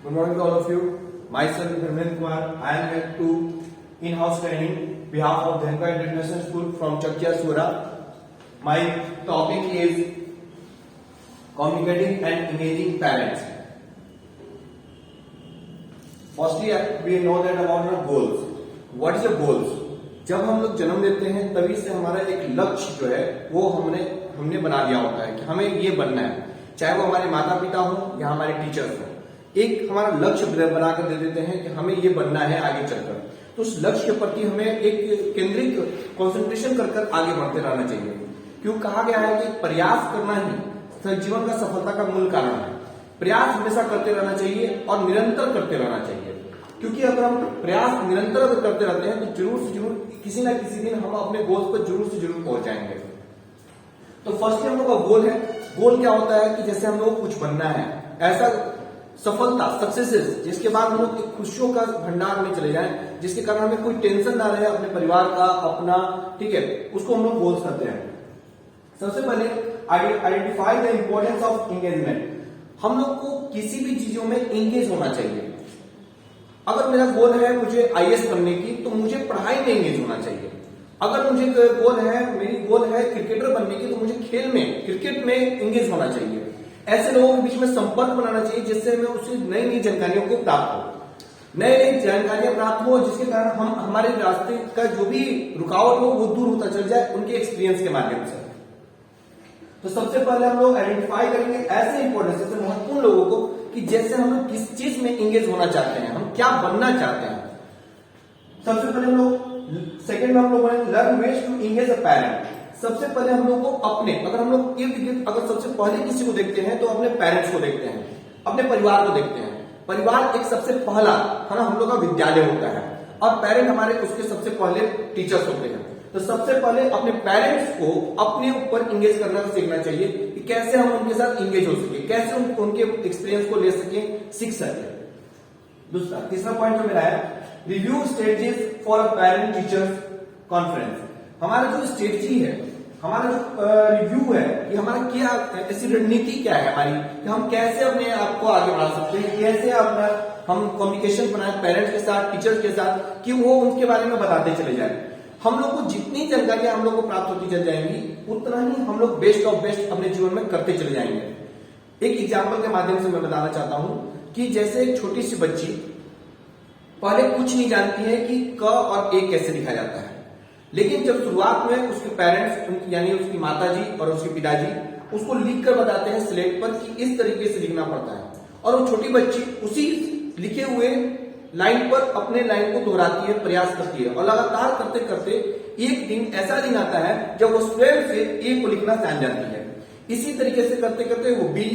Good morning to all of you. Myself Dharmendra Kumar. I am here to in-house training behalf of Dhenka International School from Chakya Sura. My topic is communicating and engaging parents. Firstly, we know that about our goals. What is the goals? जब हम लोग जन्म लेते हैं तभी से हमारा एक लक्ष्य जो है वो हमने बना दिया होता है कि हमें ये बनना है, चाहे वो हमारे माता पिता हो या हमारे टीचर्स हो। एक हमारा लक्ष्य बनाकर दे देते हैं कि हमें ये बनना है आगे चलकर, तो उस लक्ष्य के प्रति हमें एक केंद्रित कंसंट्रेशन कर आगे बढ़ते रहना चाहिए। क्यों कहा गया है कि प्रयास करना ही जीवन का सफलता का मूल कारण है। प्रयास हमेशा करते रहना चाहिए और निरंतर करते रहना चाहिए, क्योंकि अगर हम प्रयास निरंतर अगर करते रहते हैं तो जरूर से जरूर किसी ना किसी दिन हम अपने गोल पर जरूर से जरूर पहुंच जाएंगे। तो फर्स्ट हम लोग का गोल है। गोल क्या होता है कि जैसे हम लोग कुछ बनना है, ऐसा सफलता सक्सेसेस जिसके बाद हम लोग खुशियों का भंडार में चले जाएं, जिसके कारण हमें कोई टेंशन ना रहे अपने परिवार का अपना, ठीक है, उसको हम लोग गोल्स करते हैं। सबसे पहले identify the importance of engagement. हम लोग को किसी भी चीजों में एंगेज होना चाहिए। अगर मेरा गोल है मुझे आईएएस बनने की, तो मुझे पढ़ाई में एंगेज होना चाहिए। अगर मुझे गोल है, मेरी गोल है क्रिकेटर बनने की, तो मुझे खेल में क्रिकेट में एंगेज होना चाहिए। ऐसे लोगों के बीच में संपर्क बनाना चाहिए जिससे हमें उससे नई नई जानकारियों को प्राप्त हो, नई नई जानकारियां प्राप्त हो, जिसके कारण हम हमारे रास्ते का जो भी रुकावट हो वो दूर होता चल जाए उनके एक्सपीरियंस के माध्यम से। तो सबसे पहले हम लोग आइडेंटिफाई करेंगे ऐसे इंपॉर्टेंस, ऐसे महत्वपूर्ण लोगों को कि जैसे हम लोग किस चीज में एंगेज होना चाहते हैं, हम क्या बनना चाहते हैं। सबसे पहले हम लोग सेकंड में हम लोग learn ways to engage a parent. सबसे पहले हम लोग को अपने, अगर हम लोग इर्द गिर्द अगर सबसे पहले किसी को देखते हैं तो अपने पेरेंट्स को देखते हैं, अपने परिवार को देखते हैं। परिवार एक सबसे पहला है ना, हम लोग का विद्यालय होता है, और पेरेंट हमारे उसके सबसे पहले टीचर्स होते हैं। तो सबसे पहले अपने पेरेंट्स को अपने ऊपर एंगेज करना सीखना चाहिए कि कैसे हम उनके साथ एंगेज हो सके, कैसे उनके एक्सपीरियंस को ले सके, सीख सके। दूसरा तीसरा पॉइंट जो मेरा है, review strategies for a parent teachers conference. हमारा जो स्ट्रेटजी है, हमारा जो रिव्यू है, ये हमारा क्या ऐसी रणनीति क्या है हमारी कि हम कैसे अपने आप को आगे बढ़ा सकते हैं, कैसे अपना हम कम्युनिकेशन बनाए पेरेंट्स के साथ, टीचर्स के साथ, कि वो उनके बारे में बताते चले जाए। हम लोग को जितनी जानकारियां हम लोग को प्राप्त होती चल जाएंगी, उतना ही हम लोग बेस्ट ऑफ बेस्ट अपने जीवन में करते चले जाएंगे। एक एग्जाम्पल के माध्यम से मैं बताना चाहता हूं कि जैसे एक छोटी सी बच्ची पहले कुछ नहीं जानती है कि क और ए कैसे लिखा जाता है, लेकिन जब शुरुआत में उसके पेरेंट्स यानी उसकी माताजी और उसके पिताजी उसको लिख कर बताते हैं स्लेट पर कि इस तरीके से लिखना पड़ता है, और वो छोटी बच्ची उसी लिखे हुए लाइन पर अपने लाइन को दोहराती है, प्रयास करती है, और लगातार करते करते एक दिन ऐसा दिन आता है जब वो स्वयं से ए को लिखना जान जाती है। इसी तरीके से करते करते वो बी,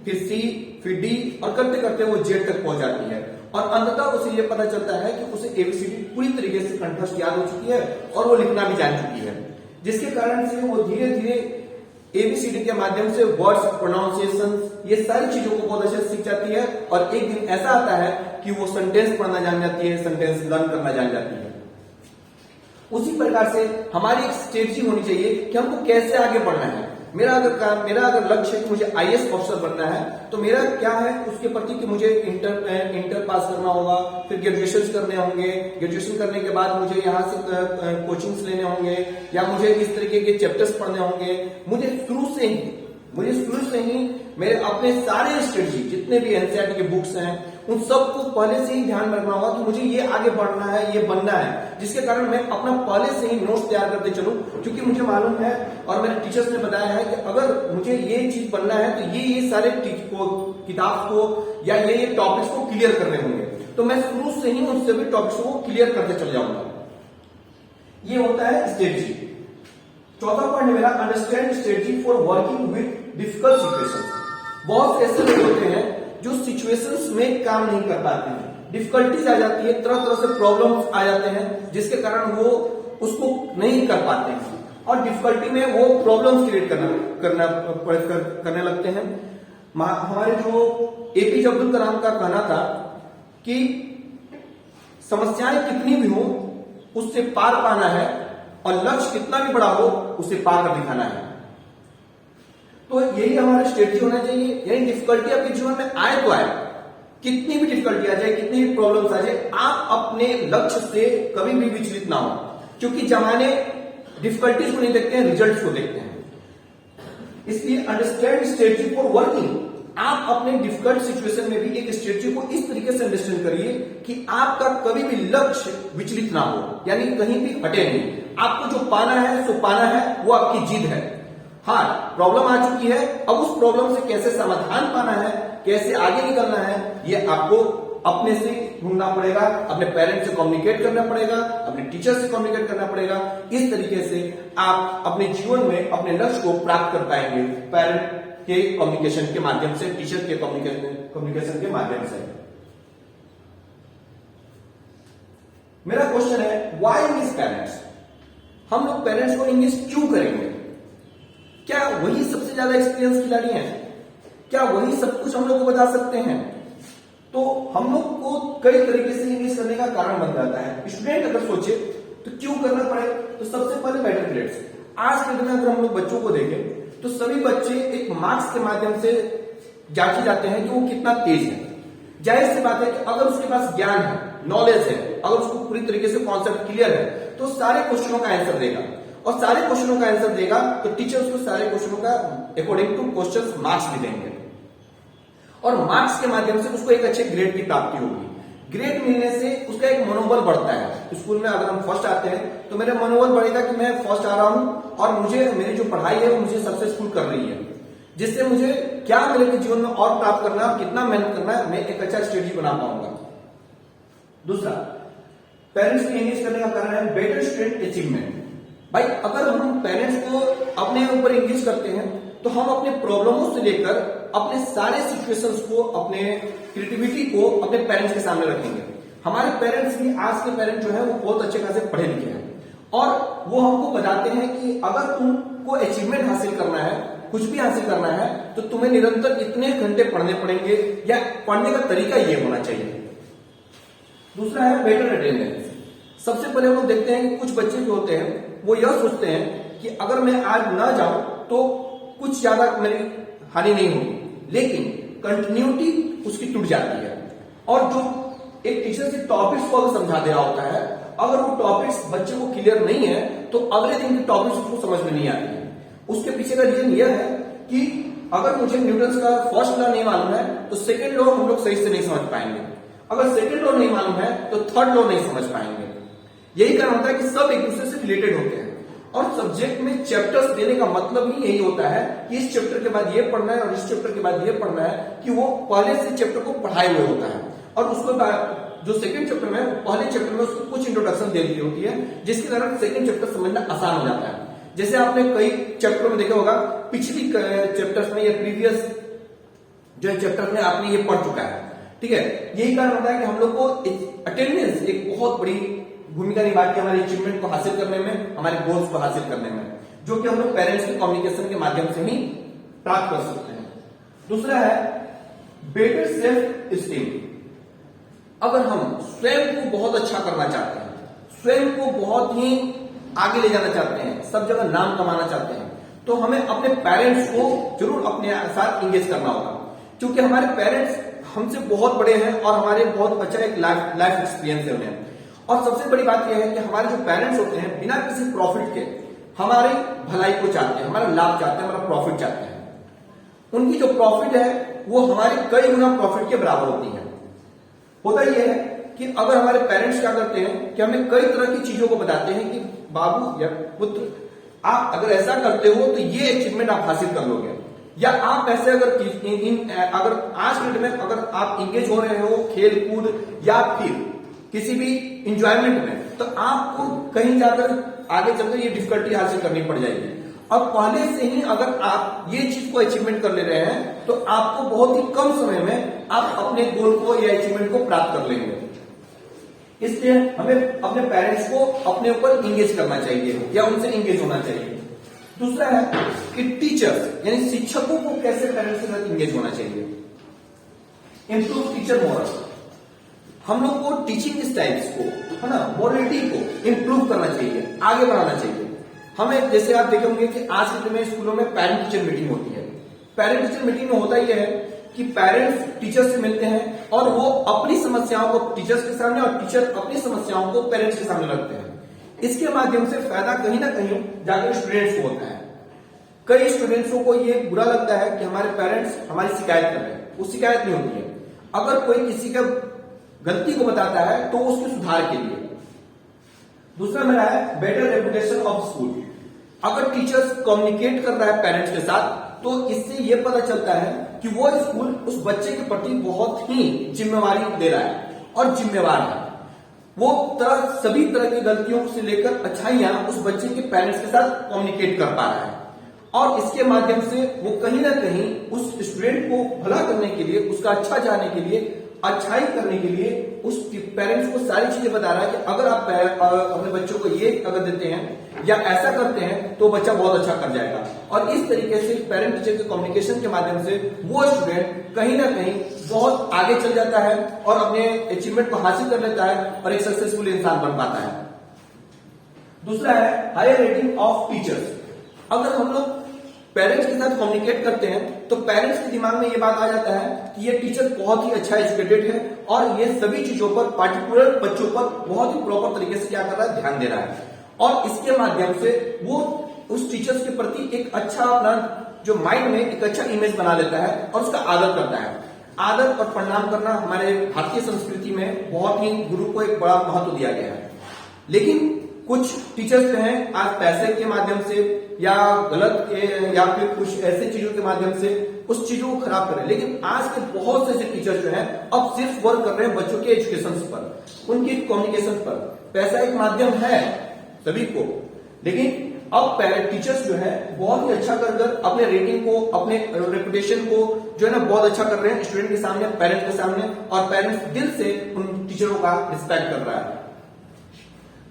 फिर सी, फिर डी, और करते करते वो जेड तक पहुंच जाती है, और अंततः उसे ये पता चलता है कि उसे एबीसीडी पूरी तरीके से कंठस्थ याद हो चुकी है और वो लिखना भी जान चुकी है, जिसके कारण से वो धीरे धीरे एबीसीडी के माध्यम से वर्ड्स, प्रोनाउंसिएशन, ये सारी चीजों को बहुत अच्छे से सीख जाती है, और एक दिन ऐसा आता है कि वो सेंटेंस पढ़ना जान जाती है, सेंटेंस लर्न करना जान जाती है। उसी प्रकार से हमारी एक स्ट्रेटजी होनी चाहिए कि हमको कैसे आगे बढ़ना है। मेरा अगर लक्ष्य है कि मुझे आईएएस ऑफिसर बनना है, तो मेरा क्या है उसके प्रति कि मुझे इंटर पास करना होगा, फिर ग्रेजुएशन करने होंगे, ग्रेजुएशन करने के बाद मुझे यहाँ से कोचिंग्स लेने होंगे, या मुझे इस तरीके के चैप्टर्स पढ़ने होंगे। मुझे शुरू से ही मेरे अपने सारे स्ट्रेटजी जितने भी एनसीईआरटी के बुक्स हैं उन सबको पहले से ही ध्यान में रखना होगा कि मुझे ये आगे बढ़ना है, ये बनना है, जिसके कारण मैं अपना पहले से ही नोट्स तैयार करते चलूं, क्योंकि मुझे मालूम है और मेरे टीचर्स ने बताया है कि अगर मुझे ये चीज बनना है तो ये सारे किताब को या ये टॉपिक्स को क्लियर करने होंगे, तो मैं शुरू से ही उन सभी टॉपिक्स को क्लियर करते चले जाऊंगा। ये होता है स्ट्रेटजी। चौथा पॉइंट मेरा, understand strategy for working with difficult situations. बहुत से ऐसे लोग होते हैं जो सिचुएशंस में काम नहीं कर पाते हैं, डिफिकल्टीज आ जाती है, तरह तरह से प्रॉब्लम्स आ जाते हैं, जिसके कारण वो उसको नहीं कर पाते हैं, और डिफिकल्टी में वो प्रॉब्लम्स क्रिएट करने लगते हैं। हमारे जो एपीजे अब्दुल कलाम का कहना था कि समस्याएं कितनी भी हो उससे पार पाना है, और लक्ष्य कितना भी बड़ा हो उसे पार कर दिखाना है। तो यही हमारा स्ट्रेटजी होना चाहिए, यानी डिफिकल्टी आपके जीवन में आए तो आए, कितनी भी डिफिकल्टी आ जाए, कितनी भी प्रॉब्लम्स आ जाए, आप अपने लक्ष्य से कभी भी विचलित ना हो, क्योंकि जमाने डिफिकल्टीज को नहीं देखते हैं, रिजल्ट्स को देखते हैं। इसलिए अंडरस्टैंड स्ट्रेटजी फॉर वर्किंग। आप अपने डिफिकल्ट सिचुएशन में भी एक स्ट्रेटजी को इस तरीके से अंडरस्टैंड करिए कि आपका कभी भी लक्ष्य विचलित ना हो, यानी कहीं भी हटे नहीं। आपको जो पाना है सो पाना है, वो आपकी जीत है। हाँ, प्रॉब्लम आ चुकी है, अब उस प्रॉब्लम से कैसे समाधान पाना है, कैसे आगे निकलना है, ये आपको अपने से ढूंढना पड़ेगा, अपने पेरेंट्स से कम्युनिकेट करना पड़ेगा, अपने टीचर से कम्युनिकेट करना पड़ेगा। इस तरीके से आप अपने जीवन में अपने लक्ष्य को प्राप्त कर पाएंगे, पेरेंट के कम्युनिकेशन के माध्यम से, टीचर के कम्युनिकेशन के माध्यम से। मेरा क्वेश्चन है, व्हाई इंग्लिश पेरेंट्स? हम लोग पेरेंट्स को इंग्लिश क्यों करेंगे? क्या वही सबसे ज्यादा एक्सपीरियंस खिलाड़ी हैं? क्या वही सब कुछ हम लोग को बता सकते हैं? तो हम लोग को कई तरीके से इंग्लिश करने का कारण बन जाता है। स्टूडेंट अगर सोचे तो क्यों करना पड़े, तो सबसे पहले बेटर ग्रेड्स। आज के दिन में अगर हम लोग बच्चों को देखें तो सभी बच्चे एक मार्क्स के माध्यम से जांचे जाते हैं कि वो कितना तेज है। जाहिर सी बात है कि अगर उसके पास ज्ञान है, नॉलेज है, अगर उसको पूरी तरीके से कॉन्सेप्ट क्लियर है, तो सारे क्वेश्चनों का आंसर देगा, और सारे क्वेश्चनों का आंसर देगा तो टीचर उसको सारे क्वेश्चनों का अकॉर्डिंग टू क्वेश्चंस मार्क्स भी देंगे, और मार्क्स के माध्यम से उसको एक अच्छे ग्रेड की प्राप्ति होगी। ग्रेड मिलने से उसका एक मनोबल बढ़ता है। स्कूल में अगर हम फर्स्ट आते हैं तो मेरा मनोबल बढ़ेगा कि मैं फर्स्ट आ रहा हूं और मुझे मेरी जो पढ़ाई है वो मुझे सक्सेसफुल कर रही है, जिससे मुझे क्या मेरे जीवन में और प्राप्त करना है, कितना मेहनत करना है, मैं एक अच्छा स्ट्रेटजी बना पाऊंगा। दूसरा, पेरेंट्स की इंगेज करने का कारण है बेटर स्टूडेंट अचीवमेंट। भाई, अगर हम पेरेंट्स को अपने ऊपर इंगेज करते हैं तो हम अपने प्रॉब्लमों से लेकर अपने सारे सिचुएशंस को, अपने क्रिएटिविटी को अपने पेरेंट्स के सामने रखेंगे। हमारे पेरेंट्स भी, आज के पेरेंट्स जो है वो बहुत अच्छे खासे पढ़े लिखे हैं, और वो हमको बताते हैं कि अगर तुमको अचीवमेंट हासिल करना है, कुछ भी हासिल करना है, तो तुम्हें निरंतर इतने घंटे पढ़ने पड़ेंगे, या पढ़ने का तरीका ये होना चाहिए। दूसरा है बेटर अटेंडेंस। सबसे पहले हम लोग देखते हैं कि कुछ बच्चे जो होते हैं वो यह सोचते हैं कि अगर मैं आज ना जाऊं तो कुछ ज्यादा मेरी हानि नहीं होगी, लेकिन कंटिन्यूटी उसकी टूट जाती है। और जो एक टीचर से टॉपिक्स को अगर समझा दे रहा होता है, अगर वो टॉपिक्स बच्चे को क्लियर नहीं है तो अगले दिन की टॉपिक्स उसको समझ में नहीं आती है। उसके पीछे का रीजन यह है कि अगर मुझे न्यूटन का फर्स्ट लॉ नहीं मालूम है तो सेकेंड लॉ हम लोग सही से नहीं समझ पाएंगे, अगर सेकेंड लॉ नहीं मालूम है तो थर्ड लॉ नहीं समझ पाएंगे। यही कारण होता है कि सब एक दूसरे से रिलेटेड होते हैं, और सब्जेक्ट में चैप्टर्स देने का मतलब ही यही होता है कि इस चैप्टर के बाद ये पढ़ना है और इस चैप्टर के बाद ये पढ़ना है, कि वो पहले से चैप्टर को पढ़ाए हुए होता है, और उसको जो सेकंड चैप्टर में, पहले चैप्टर में उसको कुछ इंट्रोडक्शन दे दी होती है, जिसके कारण सेकंड चैप्टर समझना आसान हो जाता है। जैसे आपने कई चैप्टरों में देखा होगा, पिछली चैप्टर्स में या प्रीवियस जो चैप्टर में आपने ये पढ़ चुका है, ठीक है। यही कारण होता है कि हम लोग को अटेंडेंस एक बहुत बड़ी भूमिका निभाती है हमारे अचीवमेंट को हासिल करने में, हमारे गोल्स को हासिल करने में, जो कि हम लोग पेरेंट्स के कम्युनिकेशन के माध्यम से ही प्राप्त कर सकते हैं। दूसरा है बेटर सेल्फ स्टीम। अगर हम स्वयं को बहुत अच्छा करना चाहते हैं, स्वयं को बहुत ही आगे ले जाना चाहते हैं, सब जगह नाम कमाना चाहते हैं, तो हमें अपने पेरेंट्स को जरूर अपने साथ इंगेज करना होगा, क्योंकि हमारे पेरेंट्स हमसे बहुत बड़े हैं और हमारे बहुत अच्छा एक लाइफ एक्सपीरियंस है उन्हें। और सबसे बड़ी बात यह है कि हमारे जो पेरेंट्स होते हैं बिना किसी प्रॉफिट के हमारी भलाई को चाहते हैं, हमारा लाभ चाहते हैं, हमारा प्रॉफिट चाहते हैं। उनकी जो प्रॉफिट है वो हमारी कई गुना प्रॉफिट के बराबर होती है। होता यह है कि अगर हमारे पेरेंट्स क्या करते हैं कि हमें कई तरह की चीजों को बताते हैं कि बाबू या पुत्र, आप अगर ऐसा करते हो तो ये अचीवमेंट आप हासिल कर लोगे, या आप ऐसे अगर आज के डेट में अगर आप इंगेज हो रहे हो खेल कूद या फिर किसी भी इंजॉयमेंट में, तो आपको कहीं जाकर आगे चलकर ये डिफिकल्टी हासिल करनी पड़ जाएगी। अब पहले से ही अगर आप ये चीज को अचीवमेंट कर ले रहे हैं तो आपको बहुत ही कम समय में आप अपने गोल को या अचीवमेंट को प्राप्त कर लेंगे। इसलिए हमें अपने पेरेंट्स को अपने ऊपर इंगेज करना चाहिए या उनसे इंगेज होना चाहिए। दूसरा है कि टीचर्स यानी शिक्षकों को कैसे पेरेंट्स के साथ इंगेज होना चाहिए। Improve teacher moral. हम लोग को टीचिंग स्टाइल्स को, है ना, मोरलिटी को इंप्रूव करना चाहिए, आगे बढ़ाना चाहिए। हमें, जैसे आप देखे होंगे कि आज के दिन में स्कूलों में पेरेंट टीचर मीटिंग होती है। पेरेंट टीचर मीटिंग में होता यह है कि पेरेंट्स टीचर से मिलते हैं और वो अपनी समस्याओं को टीचर्स के सामने और टीचर अपनी समस्याओं को पेरेंट्स के सामने रखते हैं। इसके माध्यम से फायदा कहीं ना कहीं जाकर स्टूडेंट्स को होता है। कई स्टूडेंट्सों को ये बुरा लगता है कि हमारे पेरेंट्स हमारी शिकायत कर रहे हैं, वो शिकायत नहीं होती है। अगर कोई किसी का गलती को बताता है तो उसके सुधार के लिए। दूसरा मेरा है बेटर रेपुटेशन ऑफ स्कूल। अगर टीचर्स कम्युनिकेट कर रहा है पेरेंट्स के साथ तो इससे यह पता चलता है कि वो स्कूल उस बच्चे के प्रति बहुत ही जिम्मेवारी दे रहा है और जिम्मेवार है। वो सभी तरह की गलतियों से लेकर अच्छाइयां उस बच्चे के पेरेंट्स के साथ कम्युनिकेट कर पा रहा है और इसके माध्यम से वो कहीं ना कहीं उस स्टूडेंट को भला करने के लिए, उसका अच्छा चाहने के लिए, अच्छाई करने के लिए उस पेरेंट्स को सारी चीजें बता रहा है कि अगर आप अपने बच्चों को ये अगर देते हैं या ऐसा करते हैं तो बच्चा बहुत अच्छा कर जाएगा। और इस तरीके से पेरेंट टीचर के कम्युनिकेशन के माध्यम से वो स्टूडेंट कहीं ना कहीं बहुत आगे चल जाता है और अपने अचीवमेंट को हासिल कर लेता है और एक सक्सेसफुल इंसान बन पाता है। दूसरा है हायर रेटिंग ऑफ टीचर्स। अगर हम लोग पेरेंट्स के साथ कम्युनिकेट करते हैं तो पेरेंट्स के दिमाग में ये बात आ जाता है कि ये टीचर बहुत ही अच्छा एजुकेटेड है और ये सभी चीजों पर, पार्टिकुलर बच्चों पर बहुत ही प्रॉपर तरीके से क्या कर रहा है, ध्यान दे रहा है। और इसके माध्यम से वो उस टीचर्स के प्रति एक अच्छा अपना जो माइंड में एक अच्छा इमेज बना लेता है और उसका आदर करता है। आदर और प्रणाम करना हमारे भारतीय संस्कृति में बहुत ही गुरु को एक बड़ा महत्व दिया गया है। लेकिन कुछ टीचर्स जो हैं आज पैसे के माध्यम से या गलत या फिर कुछ ऐसे चीजों के माध्यम से उस चीजों को खराब कर रहे हैं। लेकिन आज के बहुत से ऐसे टीचर्स जो हैं अब सिर्फ वर्क कर रहे हैं बच्चों के एजुकेशन पर, उनकी कम्युनिकेशन पर। पैसा एक माध्यम है सभी को, लेकिन अब पेरेंट टीचर्स जो है बहुत ही अच्छा कर अपने रेटिंग को, अपने रेपुटेशन को जो है ना बहुत अच्छा कर रहे हैं स्टूडेंट के सामने, पेरेंट्स के सामने, और पेरेंट्स दिल से उन टीचरों का रिस्पेक्ट कर रहा है।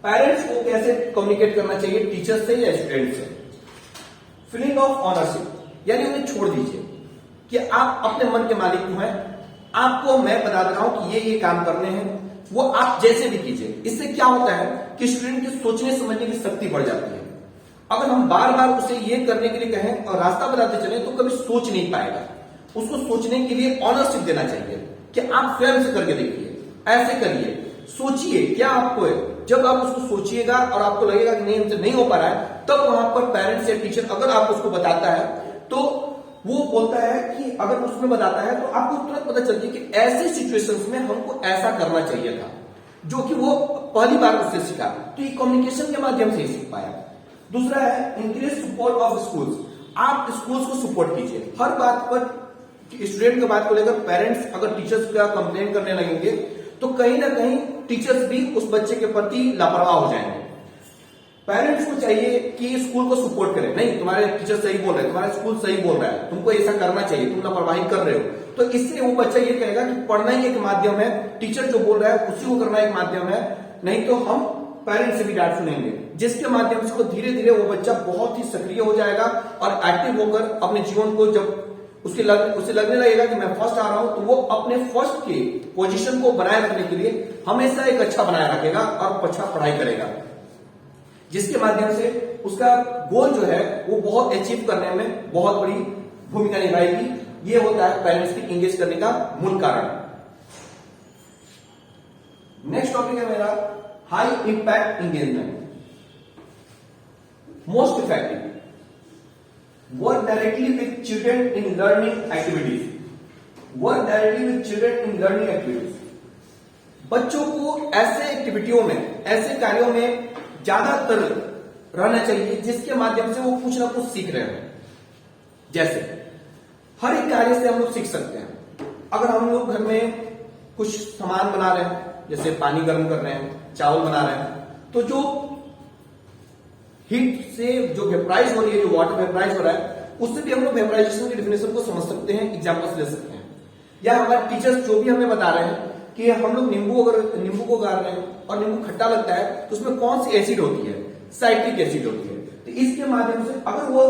पेरेंट्स को कैसे कम्युनिकेट करना चाहिए टीचर से या स्टूडेंट से? फीलिंग ऑफ ऑनरशिप, यानी उन्हें छोड़ दीजिए कि आप अपने मन के मालिक हैं। आपको मैं बता रहा हूं कि ये काम करने हैं, वो आप जैसे भी कीजिए। इससे क्या होता है कि स्टूडेंट की सोचने समझने की शक्ति बढ़ जाती है। अगर हम बार बार उसे ये करने के लिए कहें और रास्ता बताते चले तो कभी सोच नहीं पाएगा। उसको सोचने के लिए ऑनरशिप देना चाहिए कि आप स्वयं से करके देखिए, ऐसे करिए, सोचिए क्या आपको है। जब आप उसको सोचिएगा और आपको लगेगा कि नहीं हमसे नहीं हो पा रहा है, तब वहां पर पेरेंट्स या टीचर अगर आप उसको बताता है तो वो बोलता है कि अगर उसमें बताता है तो आपको तुरंत पता चलती है कि ऐसे सिचुएशंस में हमको ऐसा करना चाहिए था, जो कि वो पहली बार उससे सीखा। तो ये कम्युनिकेशन के माध्यम से ही सीख पाया। दूसरा है इंक्रीज सपोर्ट ऑफ स्कूल्स। आप स्कूल्स को सपोर्ट कीजिए हर बात पर। स्टूडेंट की बात को लेकर पेरेंट्स अगर टीचर्स का कंप्लेन करने लगेंगे तो कहीं ना कहीं टीचर्स भी उस बच्चे के प्रति लापरवाह हो जाएंगे। पेरेंट्स को चाहिए कि स्कूल को सपोर्ट करें, नहीं तुम्हारे टीचर सही बोल रहे हैं, तुम्हारा स्कूल सही बोल रहा है, तुमको ऐसा करना चाहिए, तुम लापरवाही कर रहे हो। तो इससे वो बच्चा ये कहेगा कि पढ़ना ही एक माध्यम है, टीचर जो बोल रहा है उसी को करना एक माध्यम है, नहीं तो हम पेरेंट्स से भी डांट सुनेंगे। जिसके माध्यम से धीरे धीरे वो बच्चा बहुत ही सक्रिय हो जाएगा और एक्टिव होकर अपने जीवन को, जब उसे लगने लगेगा कि मैं फर्स्ट आ रहा हूं, तो वो अपने फर्स्ट के पोजीशन को बनाए रखने के लिए हमेशा एक अच्छा बनाए रखेगा और अच्छा पढ़ाई करेगा, जिसके माध्यम से उसका गोल जो है वो बहुत अचीव करने में बहुत बड़ी भूमिका निभाएगी। ये होता है पेरेंट्स की इंगेज करने का मूल कारण। नेक्स्ट टॉपिक है मेरा high impact engagement. Most effective work directly with children in learning activities. Work directly with children in learning activities. बच्चों को ऐसे एक्टिविटियों में, ऐसे कार्यों में ज्यादातर रहना चाहिए जिसके माध्यम से वो कुछ ना कुछ सीख रहे हैं। जैसे हर एक कार्य से हम लोग सीख सकते हैं। अगर हम लोग घर में कुछ सामान बना रहे हैं, जैसे पानी गर्म कर रहे हैं, चावल बना रहे हैं, तो जो हीट से जो वेपराइज हो रही है, जो वाटर वेपराइज हो रहा है, उससे भी हम लोग वेपराइजेशन की डेफिनेशन को समझ सकते हैं, एग्जांपल्स ले सकते हैं। या हमारे टीचर्स जो भी हमें बता रहे हैं कि हम लोग नींबू को गाड़ रहे हैं और नींबू खट्टा लगता है तो उसमें कौन सी एसिड होती है, साइट्रिक एसिड होती है। तो इसके माध्यम से अगर वो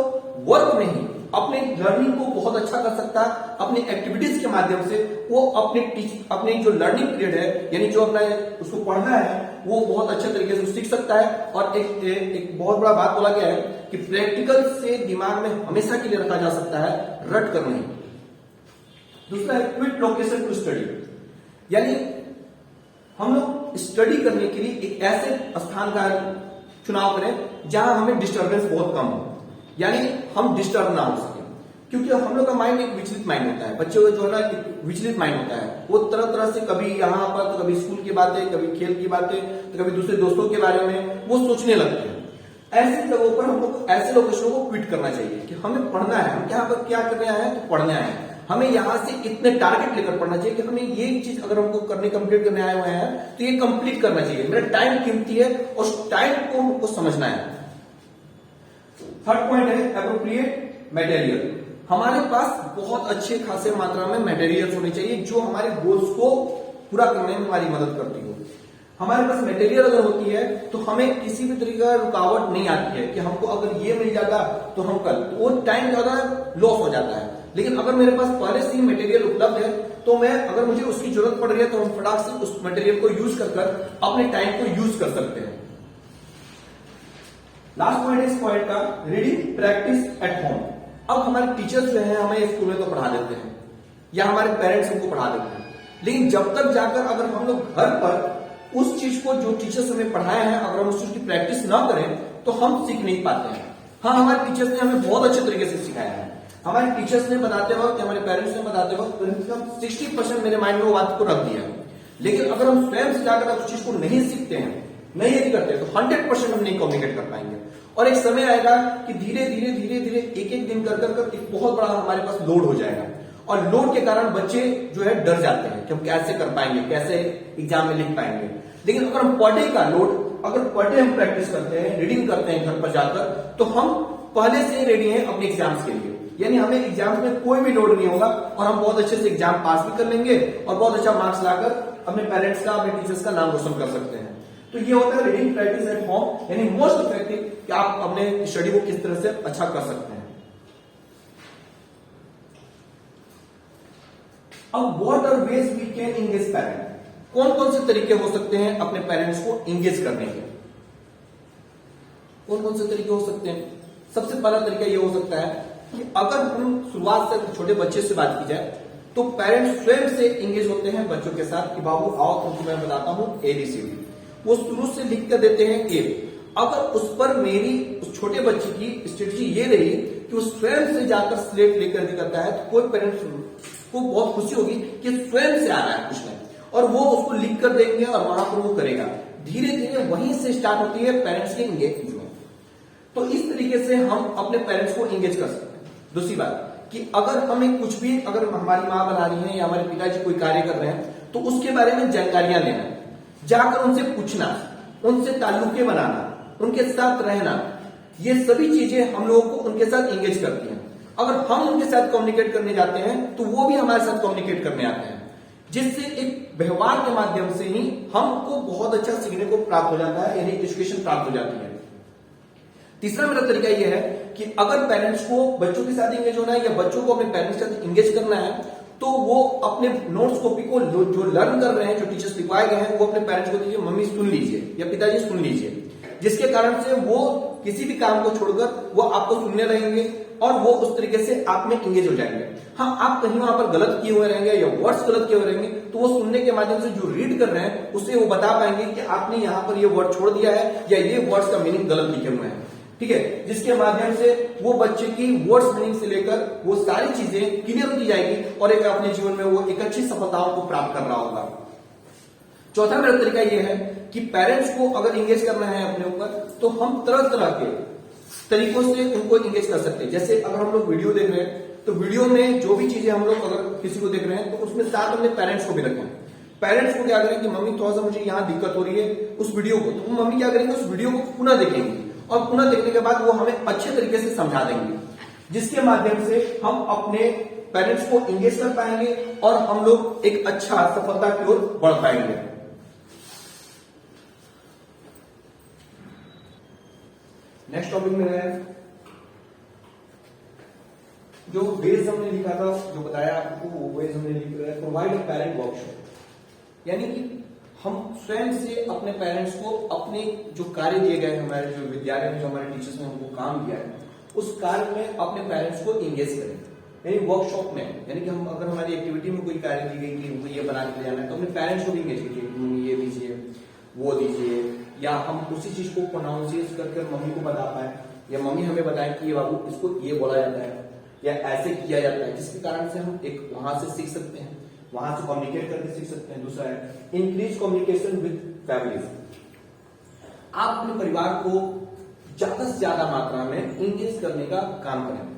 वर्क में ही अपने लर्निंग को बहुत अच्छा कर सकता है, अपने एक्टिविटीज के माध्यम से वो अपने जो लर्निंग पीरियड है, यानी जो अपना उसको पढ़ना है, वो बहुत अच्छे तरीके से सीख सकता है। और एक बहुत बड़ा बात बोला गया है कि प्रैक्टिकल से दिमाग में हमेशा के लिए रखा जा सकता है, रट कर नहीं। दूसरा है क्विट लोकेशन टू स्टडी, यानी हम लोग स्टडी करने के लिए एक ऐसे स्थान का चुनाव करें जहां हमें डिस्टरबेंस बहुत कम हो, यानी हम डिस्टर्ब ना हो सके, क्योंकि हम लोग का माइंड एक विचलित माइंड होता है, बच्चों का जो है ना एक विचलित माइंड होता है, वो तरह तरह से कभी यहाँ पर तो कभी स्कूल की बातें, कभी खेल की बातें, तो कभी दूसरे दोस्तों के बारे में वो सोचने लगते हैं। ऐसे जगहों पर हम लोग ऐसे लोकेशनों को क्विट करना चाहिए कि हमें पढ़ना है, हम यहाँ पर क्या करने आए हैं, तो पढ़ने आए हैं, हमें यहाँ से इतने टारगेट लेकर पढ़ना चाहिए कि हमें ये चीज अगर हमको करने कंप्लीट करने आए हुए हैं तो ये कंप्लीट करना चाहिए, मेरा टाइम कीमती है और उस टाइम को हमको समझना है। थर्ड पॉइंट है एप्रोप्रिएट मटेरियल, हमारे पास बहुत अच्छे खासे मात्रा में मटेरियल्स होने चाहिए जो हमारे गोल्स को पूरा करने में हमारी मदद करती हो। हमारे पास मटेरियल अगर होती है तो हमें किसी भी तरीके का रुकावट नहीं आती है कि हमको अगर ये मिल जाता तो हम कल, तो वो टाइम ज्यादा लॉस हो जाता है। लेकिन अगर मेरे पास पहले से ही मटेरियल उपलब्ध है तो मैं अगर मुझे उसकी जरूरत पड़ रही है तो हम फटाक से उस मटेरियल को यूज कर अपने टाइम को यूज कर सकते हैं। लास्ट पॉइंट इस पॉइंट का रीडिंग प्रैक्टिस एट होम। अब हमारे टीचर्स जो है हमें स्कूल में तो पढ़ा देते हैं या हमारे पेरेंट्स हमको पढ़ा देते हैं, लेकिन जब तक जाकर अगर हम लोग घर पर उस चीज को जो टीचर्स हमें पढ़ाए हैं अगर हम उस चीज की प्रैक्टिस ना करें तो हम सीख नहीं पाते हैं। हाँ, हमारे टीचर्स ने हमें बहुत अच्छे तरीके से सिखाया है, हमारे टीचर्स ने बताते वक्त, हमारे पेरेंट्स ने बताते वक्त 60% मेरे माइंड में वो बात को रख दिया, लेकिन अगर हम स्वयं से जाकर उस चीज को नहीं सीखते हैं, नहीं यदि करते तो 100% हम नहीं कम्युनिकेट कर पाएंगे। और एक समय आएगा कि धीरे धीरे धीरे धीरे एक एक दिन कर एक बहुत बड़ा हमारे पास लोड हो जाएगा, और लोड के कारण बच्चे जो है डर जाते हैं कि हम कैसे कर पाएंगे, कैसे एग्जाम में लिख पाएंगे। लेकिन अगर हम पर डे का लोड, अगर पर डे हम प्रैक्टिस करते हैं, रीडिंग करते हैं घर पर जाकर, तो हम पहले से ही रेडी हैं अपने एग्जाम्स के लिए, यानी हमें एग्जाम्स में कोई भी लोड नहीं होगा और हम बहुत अच्छे से एग्जाम पास भी कर लेंगे और बहुत अच्छा मार्क्स लाकर अपने पेरेंट्स का, अपने टीचर्स का नाम रोशन कर सकते हैं। तो ये होता है रीडिंग प्रैक्टिस एट होम, यानी मोस्ट इफेक्टिव कि आप अपने स्टडी को किस तरह से अच्छा कर सकते हैं। अब what are ways we can engage parent, कौन कौन से तरीके हो सकते हैं अपने पेरेंट्स को एंगेज करने के, कौन कौन से तरीके हो सकते हैं। सबसे पहला तरीका यह हो सकता है कि अगर हम शुरुआत से छोटे बच्चे से बात की जाए तो पेरेंट्स स्वयं से एंगेज होते हैं बच्चों के साथ कि बाबू आओ तुमको मैं बताता हूं ABCD, वो शुरू से लिख कर देते हैं A। अगर उस पर मेरी उस छोटे बच्चे की स्ट्रेटजी ये रही कि वो स्वयं से जाकर स्लेट लेकर दिखाता है तो कोई पेरेंट्स को बहुत खुशी होगी कि स्वयं से आ रहा है कुछ नहीं, और वो उसको लिख कर देंगे और वहां पर वो करेगा। धीरे धीरे वहीं से स्टार्ट होती है पेरेंट्स की एंगेजमेंट। तो इस तरीके से हम अपने पेरेंट्स को एंगेज कर सकते हैं। दूसरी बात कि अगर हमें कुछ भी, अगर हमारी माँ बना रही है या हमारे पिताजी कोई कार्य कर रहे हैं तो उसके बारे में जानकारियां लेना, जाकर उनसे पूछना, उनसे ताल्लुके बनाना, उनके साथ रहना, ये सभी चीजें हम लोगों को उनके साथ एंगेज करती हैं। अगर हम उनके साथ कम्युनिकेट करने जाते हैं तो वो भी हमारे साथ कम्युनिकेट करने आते हैं, जिससे एक व्यवहार के माध्यम से ही हमको बहुत अच्छा सीखने को प्राप्त हो जाता है, यानी एजुकेशन प्राप्त हो जाती है। तीसरा मेरा तरीका यह है कि अगर पेरेंट्स को बच्चों के साथ एंगेज होना है या बच्चों को अपने पेरेंट्स के साथ एंगेज करना है तो वो अपने नोट्स कॉपी को जो लर्न कर रहे हैं, जो टीचर्स लिखवाए गए हैं, वो अपने पेरेंट्स को दीजिए, मम्मी सुन लीजिए या पिताजी सुन लीजिए, जिसके कारण से वो किसी भी काम को छोड़कर वो आपको सुनने रहेंगे और वो उस तरीके से आप में एंगेज हो जाएंगे। हाँ, आप कहीं वहां पर गलत किए हुए रहेंगे या वर्ड्स गलत किए हुए रहेंगे तो वो सुनने के माध्यम से जो रीड कर रहे हैं उससे वो बता पाएंगे कि आपने यहाँ पर ये वर्ड छोड़ दिया है या ये वर्ड्स का मीनिंग गलत लिखे हुए हैं, ठीक है, जिसके माध्यम से वो बच्चे की वर्ड्स मीनिंग से लेकर वो सारी चीजें क्लियर होती जाएगी और एक अपने जीवन में वो एक अच्छी सफलताओं को प्राप्त कर रहा होगा। चौथा मेरा तरीका यह है कि पेरेंट्स को अगर एंगेज करना है अपने ऊपर तो हम तरह तरह के तरीकों से उनको एंगेज कर सकते हैं। जैसे अगर हम लोग वीडियो देख रहे हैं तो वीडियो में जो भी चीजें हम लोग अगर किसी को देख रहे हैं तो उसमें साथ अपने पेरेंट्स को भी रखें। पेरेंट्स को क्या करें कि मम्मी थोड़ा सा मुझे यहाँ दिक्कत हो रही है उस वीडियो को, तो मम्मी क्या करेंगे उस वीडियो को पुनः देखेंगे और पुनः देखने के बाद वो हमें अच्छे तरीके से समझा देंगे, जिसके माध्यम से हम अपने पेरेंट्स को एंगेज कर पाएंगे और हम लोग एक अच्छा सफलता की ओर बढ़ पाएंगे। नेक्स्ट टॉपिक में है जो वेज हमने लिखा था, जो बताया आपको, वो वेज हमने लिखा है प्रोवाइड अ पेरेंट वर्कशॉप, यानी कि हम स्वयं से अपने पेरेंट्स को अपने जो कार्य दिए गए हमारे जो विद्यालय में जो हमारे टीचर्स ने हमको काम दिया है उस कार्य में अपने पेरेंट्स को एंगेज करें। यानी वर्कशॉप में, यानी कि हम अगर हमारी एक्टिविटी में कोई कार्य दी गई कि हमको ये बना के ले जाना है तो अपने पेरेंट्स को भी इंगेज कीजिए, मम्मी ये दीजिए वो दीजिए, या हम उसी चीज को प्रोनाउंसिएट करके मम्मी को बता पाए, या मम्मी हमें बताएं कि ये बाबू इसको ये बोला जाता है या ऐसे किया जाता है, जिसके कारण से हम एक वहां से सीख सकते हैं, वहां से कम्युनिकेट करके सीख सकते हैं। दूसरा है इंक्रीज कम्युनिकेशन विद फैमिलीज। आप अपने परिवार को ज्यादा से ज्यादा मात्रा में इंगेज करने का काम करें।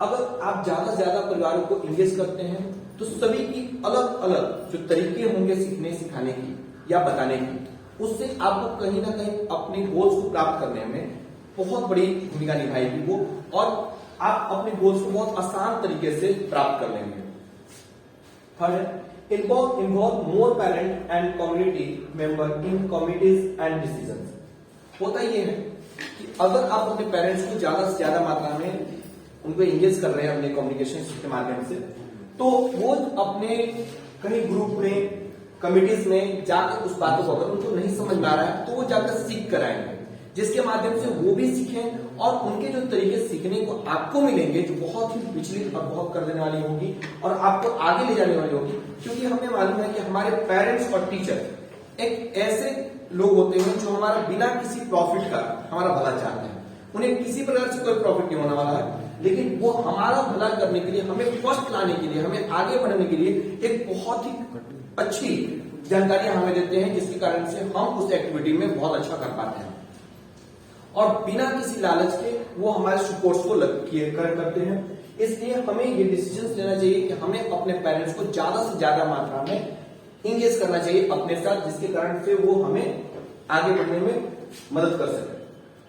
अगर आप ज्यादा से ज्यादा परिवारों को इंगेज करते हैं तो सभी की अलग अलग जो तरीके होंगे सीखने सिखाने की या बताने की, उससे आपको कहीं ना कहीं अपने गोल्स को प्राप्त करने में बहुत बड़ी भूमिका निभाएगी वो, और आप अपने गोल्स को बहुत आसान तरीके से प्राप्त कर लेंगे। Third, involve more parent and community member in committees and decisions. होता ये है कि अगर आप अपने पेरेंट्स को ज्यादा से ज्यादा मात्रा में उनको इंगेज कर रहे हैं अपने कम्युनिकेशन के माध्यम से, तो वो अपने कहीं ग्रुप में कमिटीज में जाकर उस बातों को, अगर उनको नहीं समझ में आ रहा है तो वो जाकर सीख कर आएंगे, जिसके माध्यम से वो भी सीखें और उनके जो तरीके सीखने को आपको मिलेंगे जो बहुत ही विचलित और बहुत कर देने वाली होगी और आपको आगे ले जाने वाली होगी। क्योंकि हमें मालूम है कि हमारे पेरेंट्स और टीचर एक ऐसे लोग होते हैं जो हमारा बिना किसी प्रॉफिट का हमारा भला चाहते हैं, उन्हें किसी प्रकार से कोई प्रॉफिट नहीं होने वाला है, लेकिन वो हमारा भला करने के लिए, हमें फर्स्ट लाने के लिए, हमें आगे बढ़ने के लिए एक बहुत ही अच्छी जानकारियां हमें देते हैं, जिसके कारण से हम उस एक्टिविटी में बहुत अच्छा कर पाते हैं और बिना किसी लालच के वो हमारे सपोर्ट्स को करते हैं। इसलिए हमें ये डिसीजन लेना चाहिए कि हमें अपने पेरेंट्स को ज्यादा से ज्यादा मात्रा में इंगेज करना चाहिए अपने साथ, जिसके कारण से वो हमें आगे बढ़ने में मदद कर सके।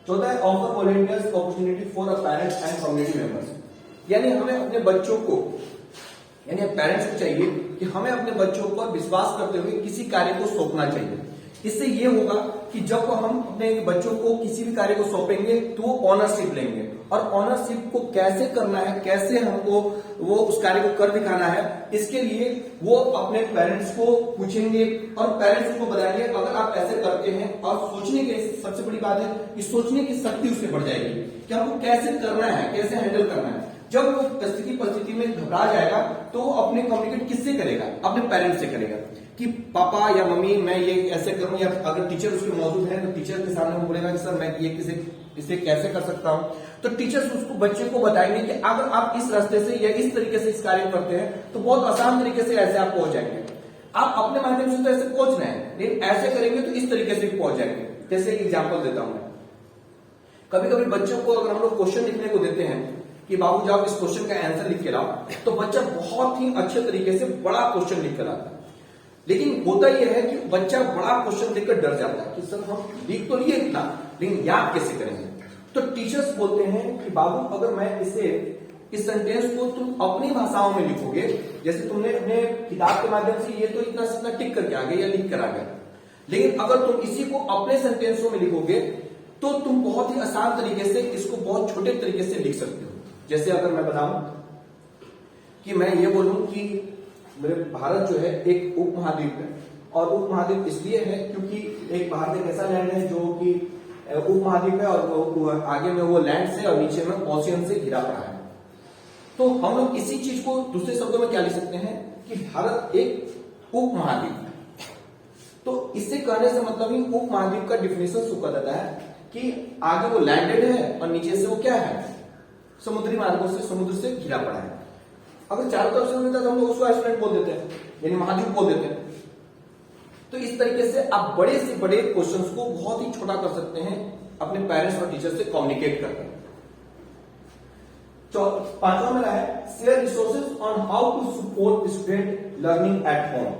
चौथा है offer volunteers opportunity for a parents and community members. यानी हमें अपने बच्चों को, यानी पेरेंट्स को चाहिए कि हमें अपने बच्चों पर विश्वास करते हुए किसी कार्य को सौंपना चाहिए। इससे ये होगा कि जब हम अपने बच्चों को किसी भी कार्य को सौंपेंगे तो वो ऑनरशिप लेंगे, और ऑनरशिप को कैसे करना है, कैसे हमको वो उस कार्य को कर दिखाना है, इसके लिए वो अपने पेरेंट्स को पूछेंगे और पेरेंट्स को बताएंगे। अगर आप ऐसे करते हैं, और सोचने की सबसे बड़ी बात है कि सोचने की शक्ति उससे बढ़ जाएगी कि हमको कैसे करना है, कैसे हैंडल करना है। जब वो परिस्थिति में घबरा जाएगा तो वो अपने कम्युनिकेट किससे करेगा, अपने पेरेंट्स से करेगा कि पापा या मम्मी मैं ये ऐसे करूं, या अगर टीचर उसके मौजूद है तो टीचर के सामने वो बोलेगा कि सर मैं ये इसे कैसे कर सकता हूं, तो टीचर्स उसको बच्चे को बताएंगे कि अगर आप इस रास्ते से या इस तरीके से इस कार्य करते हैं तो बहुत आसान तरीके से ऐसे आप पहुंच जाएंगे। आप अपने माध्यम से तो ऐसे पहुंच रहे हैं, लेकिन ऐसे करेंगे तो इस तरीके से पहुंच जाएंगे। जैसे एक एग्जाम्पल देता हूं मैं, कभी कभी बच्चों को अगर हम लोग क्वेश्चन लिखने को देते हैं कि बाबू जाओ इस क्वेश्चन का आंसर लिख के लाओ, तो बच्चा बहुत ही अच्छे तरीके से बड़ा क्वेश्चन लिख कर आता है। लेकिन होता यह है कि बच्चा बड़ा क्वेश्चन देखकर डर जाता है कि सर हम लिख तो लिए इतना, लेकिन याद कैसे करेंगे। तो टीचर्स बोलते हैं कि बाबू अगर मैं इस सेंटेंस को तुम अपनी भाषाओं में लिखोगे, जैसे तुमने अपने किताब के माध्यम से ये तो इतना से इतना टिक करके आ गए या लिख कर आ गए, लेकिन अगर तुम इसी को अपने सेंटेंसों में लिखोगे तो तुम बहुत ही आसान तरीके से इसको बहुत छोटे तरीके से लिख सकते हो। जैसे अगर मैं बताऊं कि मैं ये बोलूं कि मेरे भारत जो है एक उपमहाद्वीप है, और उपमहाद्वीप इसलिए है क्योंकि एक भारत एक ऐसा लैंड है जो कि उपमहाद्वीप है और वो आगे में वो लैंड से और नीचे में ओशियन से घिरा पड़ा है। तो हम लोग इसी चीज को दूसरे शब्दों में क्या लिख सकते हैं कि भारत एक उपमहाद्वीप है। तो इससे कहने से मतलब ही उपमहाद्वीप का डिफिनेशन सुखा देता है कि आगे वो लैंडेड है और नीचे से वो क्या है, समुद्री मार्गों से, समुद्र से घिरा पड़ा है। अगर चारों तरफ से मिलता तो हम लोग उसको आइसलैंड बोल देते हैं, यानी महाद्वीप बोल देते हैं। तो इस तरीके से आप बड़े से बड़े क्वेश्चंस को बहुत ही छोटा कर सकते हैं अपने पेरेंट्स और टीचर से कम्युनिकेट करके। पांचवा मेरा है share resources on how to support student learning at home.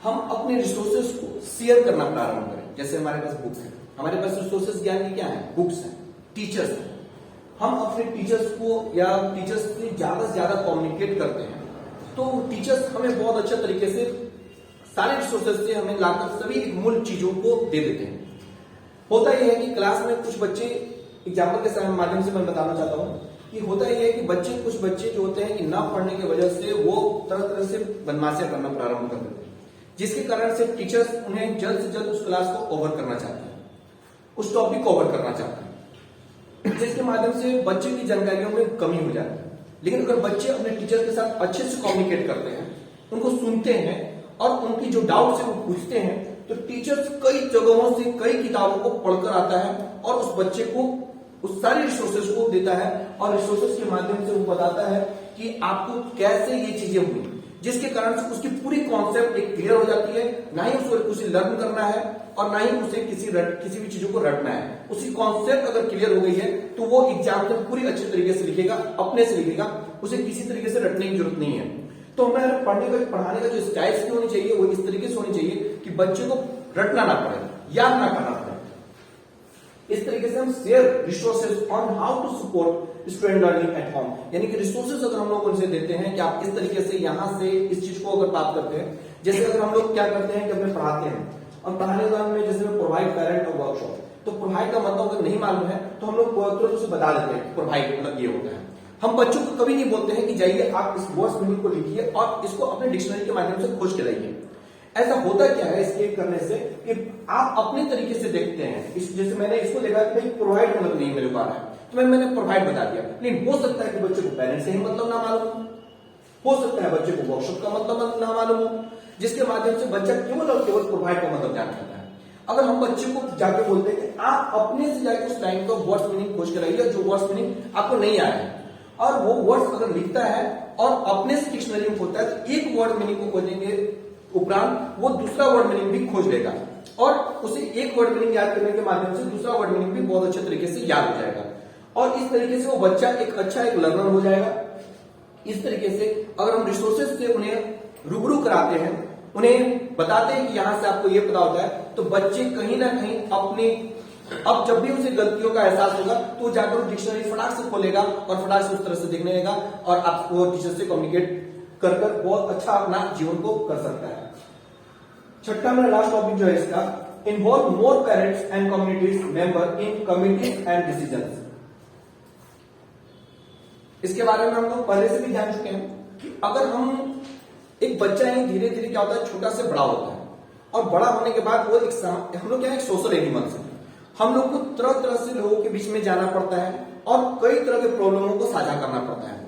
हम अपने रिसोर्सेज को शेयर करना प्रारंभ करें। जैसे हमारे पास बुक है, हमारे पास रिसोर्सेज ज्ञान की क्या है, बुक्स है, टीचर्स है। हम अपने टीचर्स को या टीचर्स से ज्यादा कम्युनिकेट करते हैं, तो टीचर्स हमें बहुत अच्छे तरीके से सारे रिसोर्सेज से हमें लाकर सभी मूल चीजों को दे देते हैं। होता यह है कि क्लास में कुछ बच्चे, एग्जाम्पल के माध्यम से मैं बताना चाहता हूं कि होता यह है कि कुछ बच्चे जो होते हैं कि ना पढ़ने की वजह से वो तरह तरह से बदमाशियां करना प्रारंभ कर देते हैं, जिसके कारण से टीचर्स उन्हें जल्द से जल्द उस क्लास को ओवर करना चाहते हैं, उस टॉपिक को ओवर करना चाहते हैं, जिसके माध्यम से बच्चे की जानकारियों में कमी हो जाती है। लेकिन अगर बच्चे अपने टीचर के साथ अच्छे से कम्युनिकेट करते हैं, उनको सुनते हैं और उनकी जो डाउट्स है वो पूछते हैं, तो टीचर्स कई जगहों से कई किताबों को पढ़कर आता है और उस बच्चे को उस सारी रिसोर्सेज को देता है और रिसोर्सेज के माध्यम से वो बताता है कि आपको कैसे ये चीजें हुई, जिसके कारण से उसकी पूरी कॉन्सेप्ट एक क्लियर हो जाती है। ना ही उसे लर्न करना है और ना ही उसे किसी भी चीजों को रटना है। उसकी कॉन्सेप्ट अगर क्लियर हो गई है तो वो एग्जाम में पूरी अच्छे तरीके से लिखेगा, अपने से लिखेगा, उसे किसी तरीके से रटने की जरूरत नहीं है। तो हमें पढ़ाने का जो स्टाइल्स होनी चाहिए वो इस तरीके से होनी चाहिए कि बच्चे को रटना ना पड़े, याद ना करना पड़े। इस तरीके से हम share resources on how to support student learning at home, यानी कि रिसोर्सेज अगर हम लोग उनसे देते हैं कि आप इस तरीके से यहां से इस चीज को अगर प्राप्त करते हैं। जैसे अगर हम लोग क्या करते हैं कि अपने पढ़ाते हैं और पढ़ाने के दौरान में जैसे प्रोवाइड पेरेंट और वर्कशॉप, तो प्रोवाइड का मतलब अगर नहीं मालूम है तो हम लोग तुरंत उसे बता देते हैं प्रोवाइड मतलब ये होता है। हम बच्चों को कभी नहीं बोलते हैं कि जाइए आप इस वर्ड्स मीनिंग को लिखिए और इसको अपने डिक्शनरी के माध्यम से खोज के लाइए। ऐसा होता क्या है इसके करने से कि आप अपने तरीके से देखते हैं। जैसे मैंने इसको देखा कि प्रोवाइड का मतलब नहीं मेरे को आ रहा है तो मैंने प्रोवाइड बता दिया, लेकिन हो सकता है कि बच्चे को पेरेंट्स से ही मतलब ना मालूम हो सकता है बच्चे को वर्कशॉप का मतलब ना मालूम हो, जिसके माध्यम से बच्चा केवल और केवल प्रोवाइड का मतलब जान सकता है। अगर हम बच्चे को जाके बोलते हैं कि आप अपने से जाके उस लाइन का वर्ड्स मीनिंग खोज के लाइए, जो वर्ड्स मीनिंग आपको नहीं आया है, और वो वर्ड्स अगर लिखता है और अपने से डिक्शनरी में खोजता है तो एक वर्ड मीनिंग को खोजेंगे उपरांत वो दूसरा वर्ड मीनिंग भी खोज लेगा और उसे एक वर्ड मीनिंग याद करने के माध्यम से दूसरा वर्ड मीनिंग भी बहुत अच्छे तरीके से याद हो जाएगा और इस तरीके से वो बच्चा एक अच्छा एक लर्नर हो जाएगा। इस तरीके से अगर हम रिसोर्सेज से उन्हें रूबरू कराते हैं, उन्हें बताते हैं कि यहां से आपको ये पता होता है, तो बच्चे कहीं ना कहीं अपने अब जब भी उसे गलतियों का एहसास होगा तो जाकर डिक्शनरी फटाक से खोलेगा और फटाक से उस तरह से देखने लगेगा और आपको टीचर से कम्युनिकेट कर बहुत अच्छा अपना जीवन को कर सकता है। छठा मेरा लास्ट टॉपिक जो है इसका, involve more parents and communities member in committees and decisions. इसके बारे में हम लोग पहले से भी जान चुके हैं कि अगर हम एक बच्चा है धीरे धीरे क्या होता है छोटा से बड़ा होता है और बड़ा होने के बाद वो हम लोग क्या है सोशल एनिमल्स हैं। हम लोग को तरह तरह से लोगों के बीच में जाना पड़ता है और कई तरह के प्रॉब्लमों को साझा करना पड़ता है।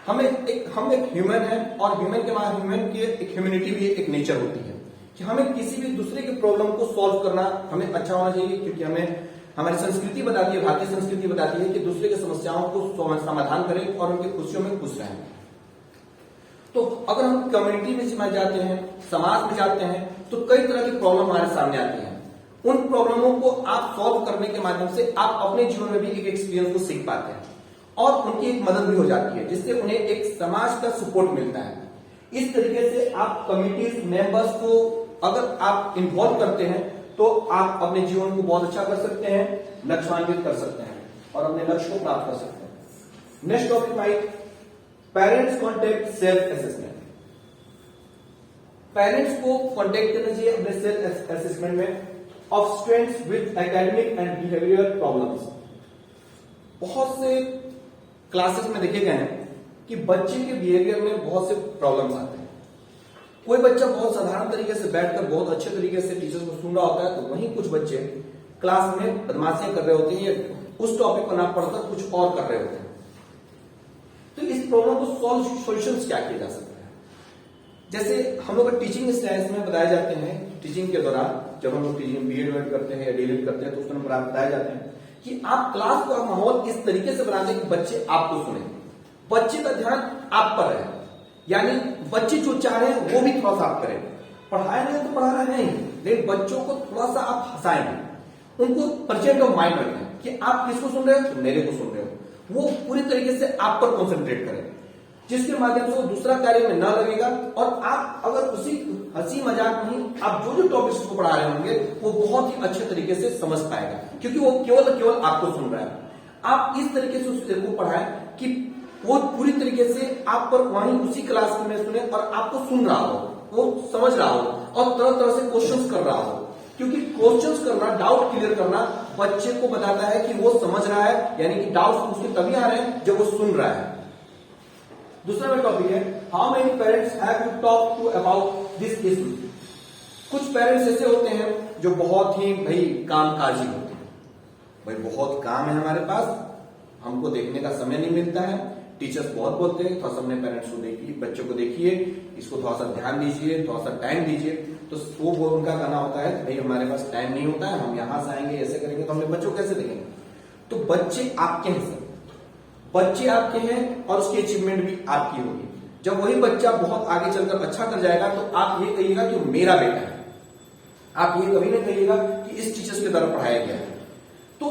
हम एक ह्यूमन है और ह्यूमन की एक ह्यूमैनिटी भी एक नेचर होती है कि हमें किसी भी दूसरे के प्रॉब्लम को सॉल्व करना हमें अच्छा होना चाहिए, क्योंकि हमें हमारी संस्कृति बताती है, भारतीय संस्कृति बताती है कि दूसरे की समस्याओं को समाधान करें और उनकी खुशियों में खुश रहें। तो अगर हम कम्युनिटी में जाते हैं, समाज में जाते हैं, तो कई तरह की प्रॉब्लम हमारे सामने आती है। उन प्रॉब्लमों को आप सॉल्व करने के माध्यम से आप अपने जीवन में भी एक एक्सपीरियंस को सीख पाते हैं और उनकी एक मदद भी हो जाती है, जिससे उन्हें एक समाज का सपोर्ट मिलता है। इस तरीके से आप कमिटीज मेंबर्स को अगर आप इन्वॉल्व करते हैं तो आप अपने जीवन को बहुत अच्छा कर सकते हैं, लक्ष्यान्वित कर सकते हैं और अपने लक्ष्य को प्राप्त कर सकते हैं। Next topic my parents contact self assessment. Parents को कॉन्टेक्ट करना चाहिए अपने सेल्फ असेसमेंट में of students with academic and behaviour problems. बहुत से क्लासेस में देखे गए हैं कि बच्चे के बिहेवियर में बहुत से प्रॉब्लम्स आते हैं। कोई बच्चा बहुत साधारण तरीके से बैठकर बहुत अच्छे तरीके से टीचर्स को सुन रहा होता है, तो वहीं कुछ बच्चे क्लास में बदमाशियां कर रहे होते हैं या उस टॉपिक को ना पढ़कर कुछ और कर रहे होते हैं। तो इस प्रॉब्लम को सॉल्यूशंस क्या किया जा सकता है? जैसे हम लोग टीचिंग स्टाइल्स में बताए जाते हैं, टीचिंग के दौरान जब हम लोग टीचिंग बीएड करते हैं या डीएड करते हैं तो उस समय बताए जाते हैं कि आप क्लास का माहौल इस तरीके से बना दें कि बच्चे आपको सुने, बच्चे का ध्यान आप पर रहे, यानी बच्चे जो चाह रहे हैं वो भी थोड़ा सा आप करें। पढ़ाए नहीं तो पढ़ा रहे नहीं, लेकिन बच्चों को थोड़ा सा आप हंसाएंगे, उनको प्रेजेंट ऑफ माइंड रखें कि आप किसको सुन रहे हो, मेरे को सुन रहे हो। वो पूरी तरीके से आप पर कॉन्सेंट्रेट करें, जिसके माध्यम से वो दूसरा कार्य में न लगेगा और आप अगर उसी हंसी मजाक में आप जो जो टॉपिक्स को पढ़ा रहे होंगे वो बहुत ही अच्छे तरीके से समझ पाएगा, क्योंकि वो केवल आपको सुन रहा है। आप इस तरीके से उसको पढ़ाएं कि वो पूरी तरीके से आप पर वहीं उसी क्लास में सुने और आपको सुन रहा हो, वो समझ रहा हो और तरह तरह से क्वेश्चंस कर रहा हो, क्योंकि क्वेश्चंस करना, डाउट क्लियर करना बच्चे को बताता है कि वो समझ रहा है, यानी कि डाउट्स उसके तभी आ रहे हैं जब वो सुन रहा है। दूसरा मेरा टॉपिक है how many parents have to talk to about this issue. कुछ पेरेंट्स ऐसे होते हैं जो बहुत ही भाई कामकाजी होते हैं, भाई बहुत काम है हमारे पास, हमको देखने का समय नहीं मिलता है, टीचर्स बहुत बोलते हैं, थोड़ा सा अपने पेरेंट्स को देखिए, बच्चों को देखिए, इसको थोड़ा सा ध्यान दीजिए, थोड़ा सा टाइम दीजिए। तो वो उनका कहना होता है भाई हमारे पास टाइम नहीं होता है, हम यहां से आएंगे ऐसे करेंगे, तो हम अपने बच्चों को कैसे देखेंगे? तो बच्चे आपके हैं सर, बच्चे आपके हैं और उसकी अचीवमेंट भी आपकी होगी। जब वही बच्चा बहुत आगे चलकर अच्छा कर जाएगा तो आप ये कहिएगा कि मेरा बेटा है, आप ये कभी नहीं कहिएगा कि इस टीचर्स के द्वारा पढ़ाया गया है। तो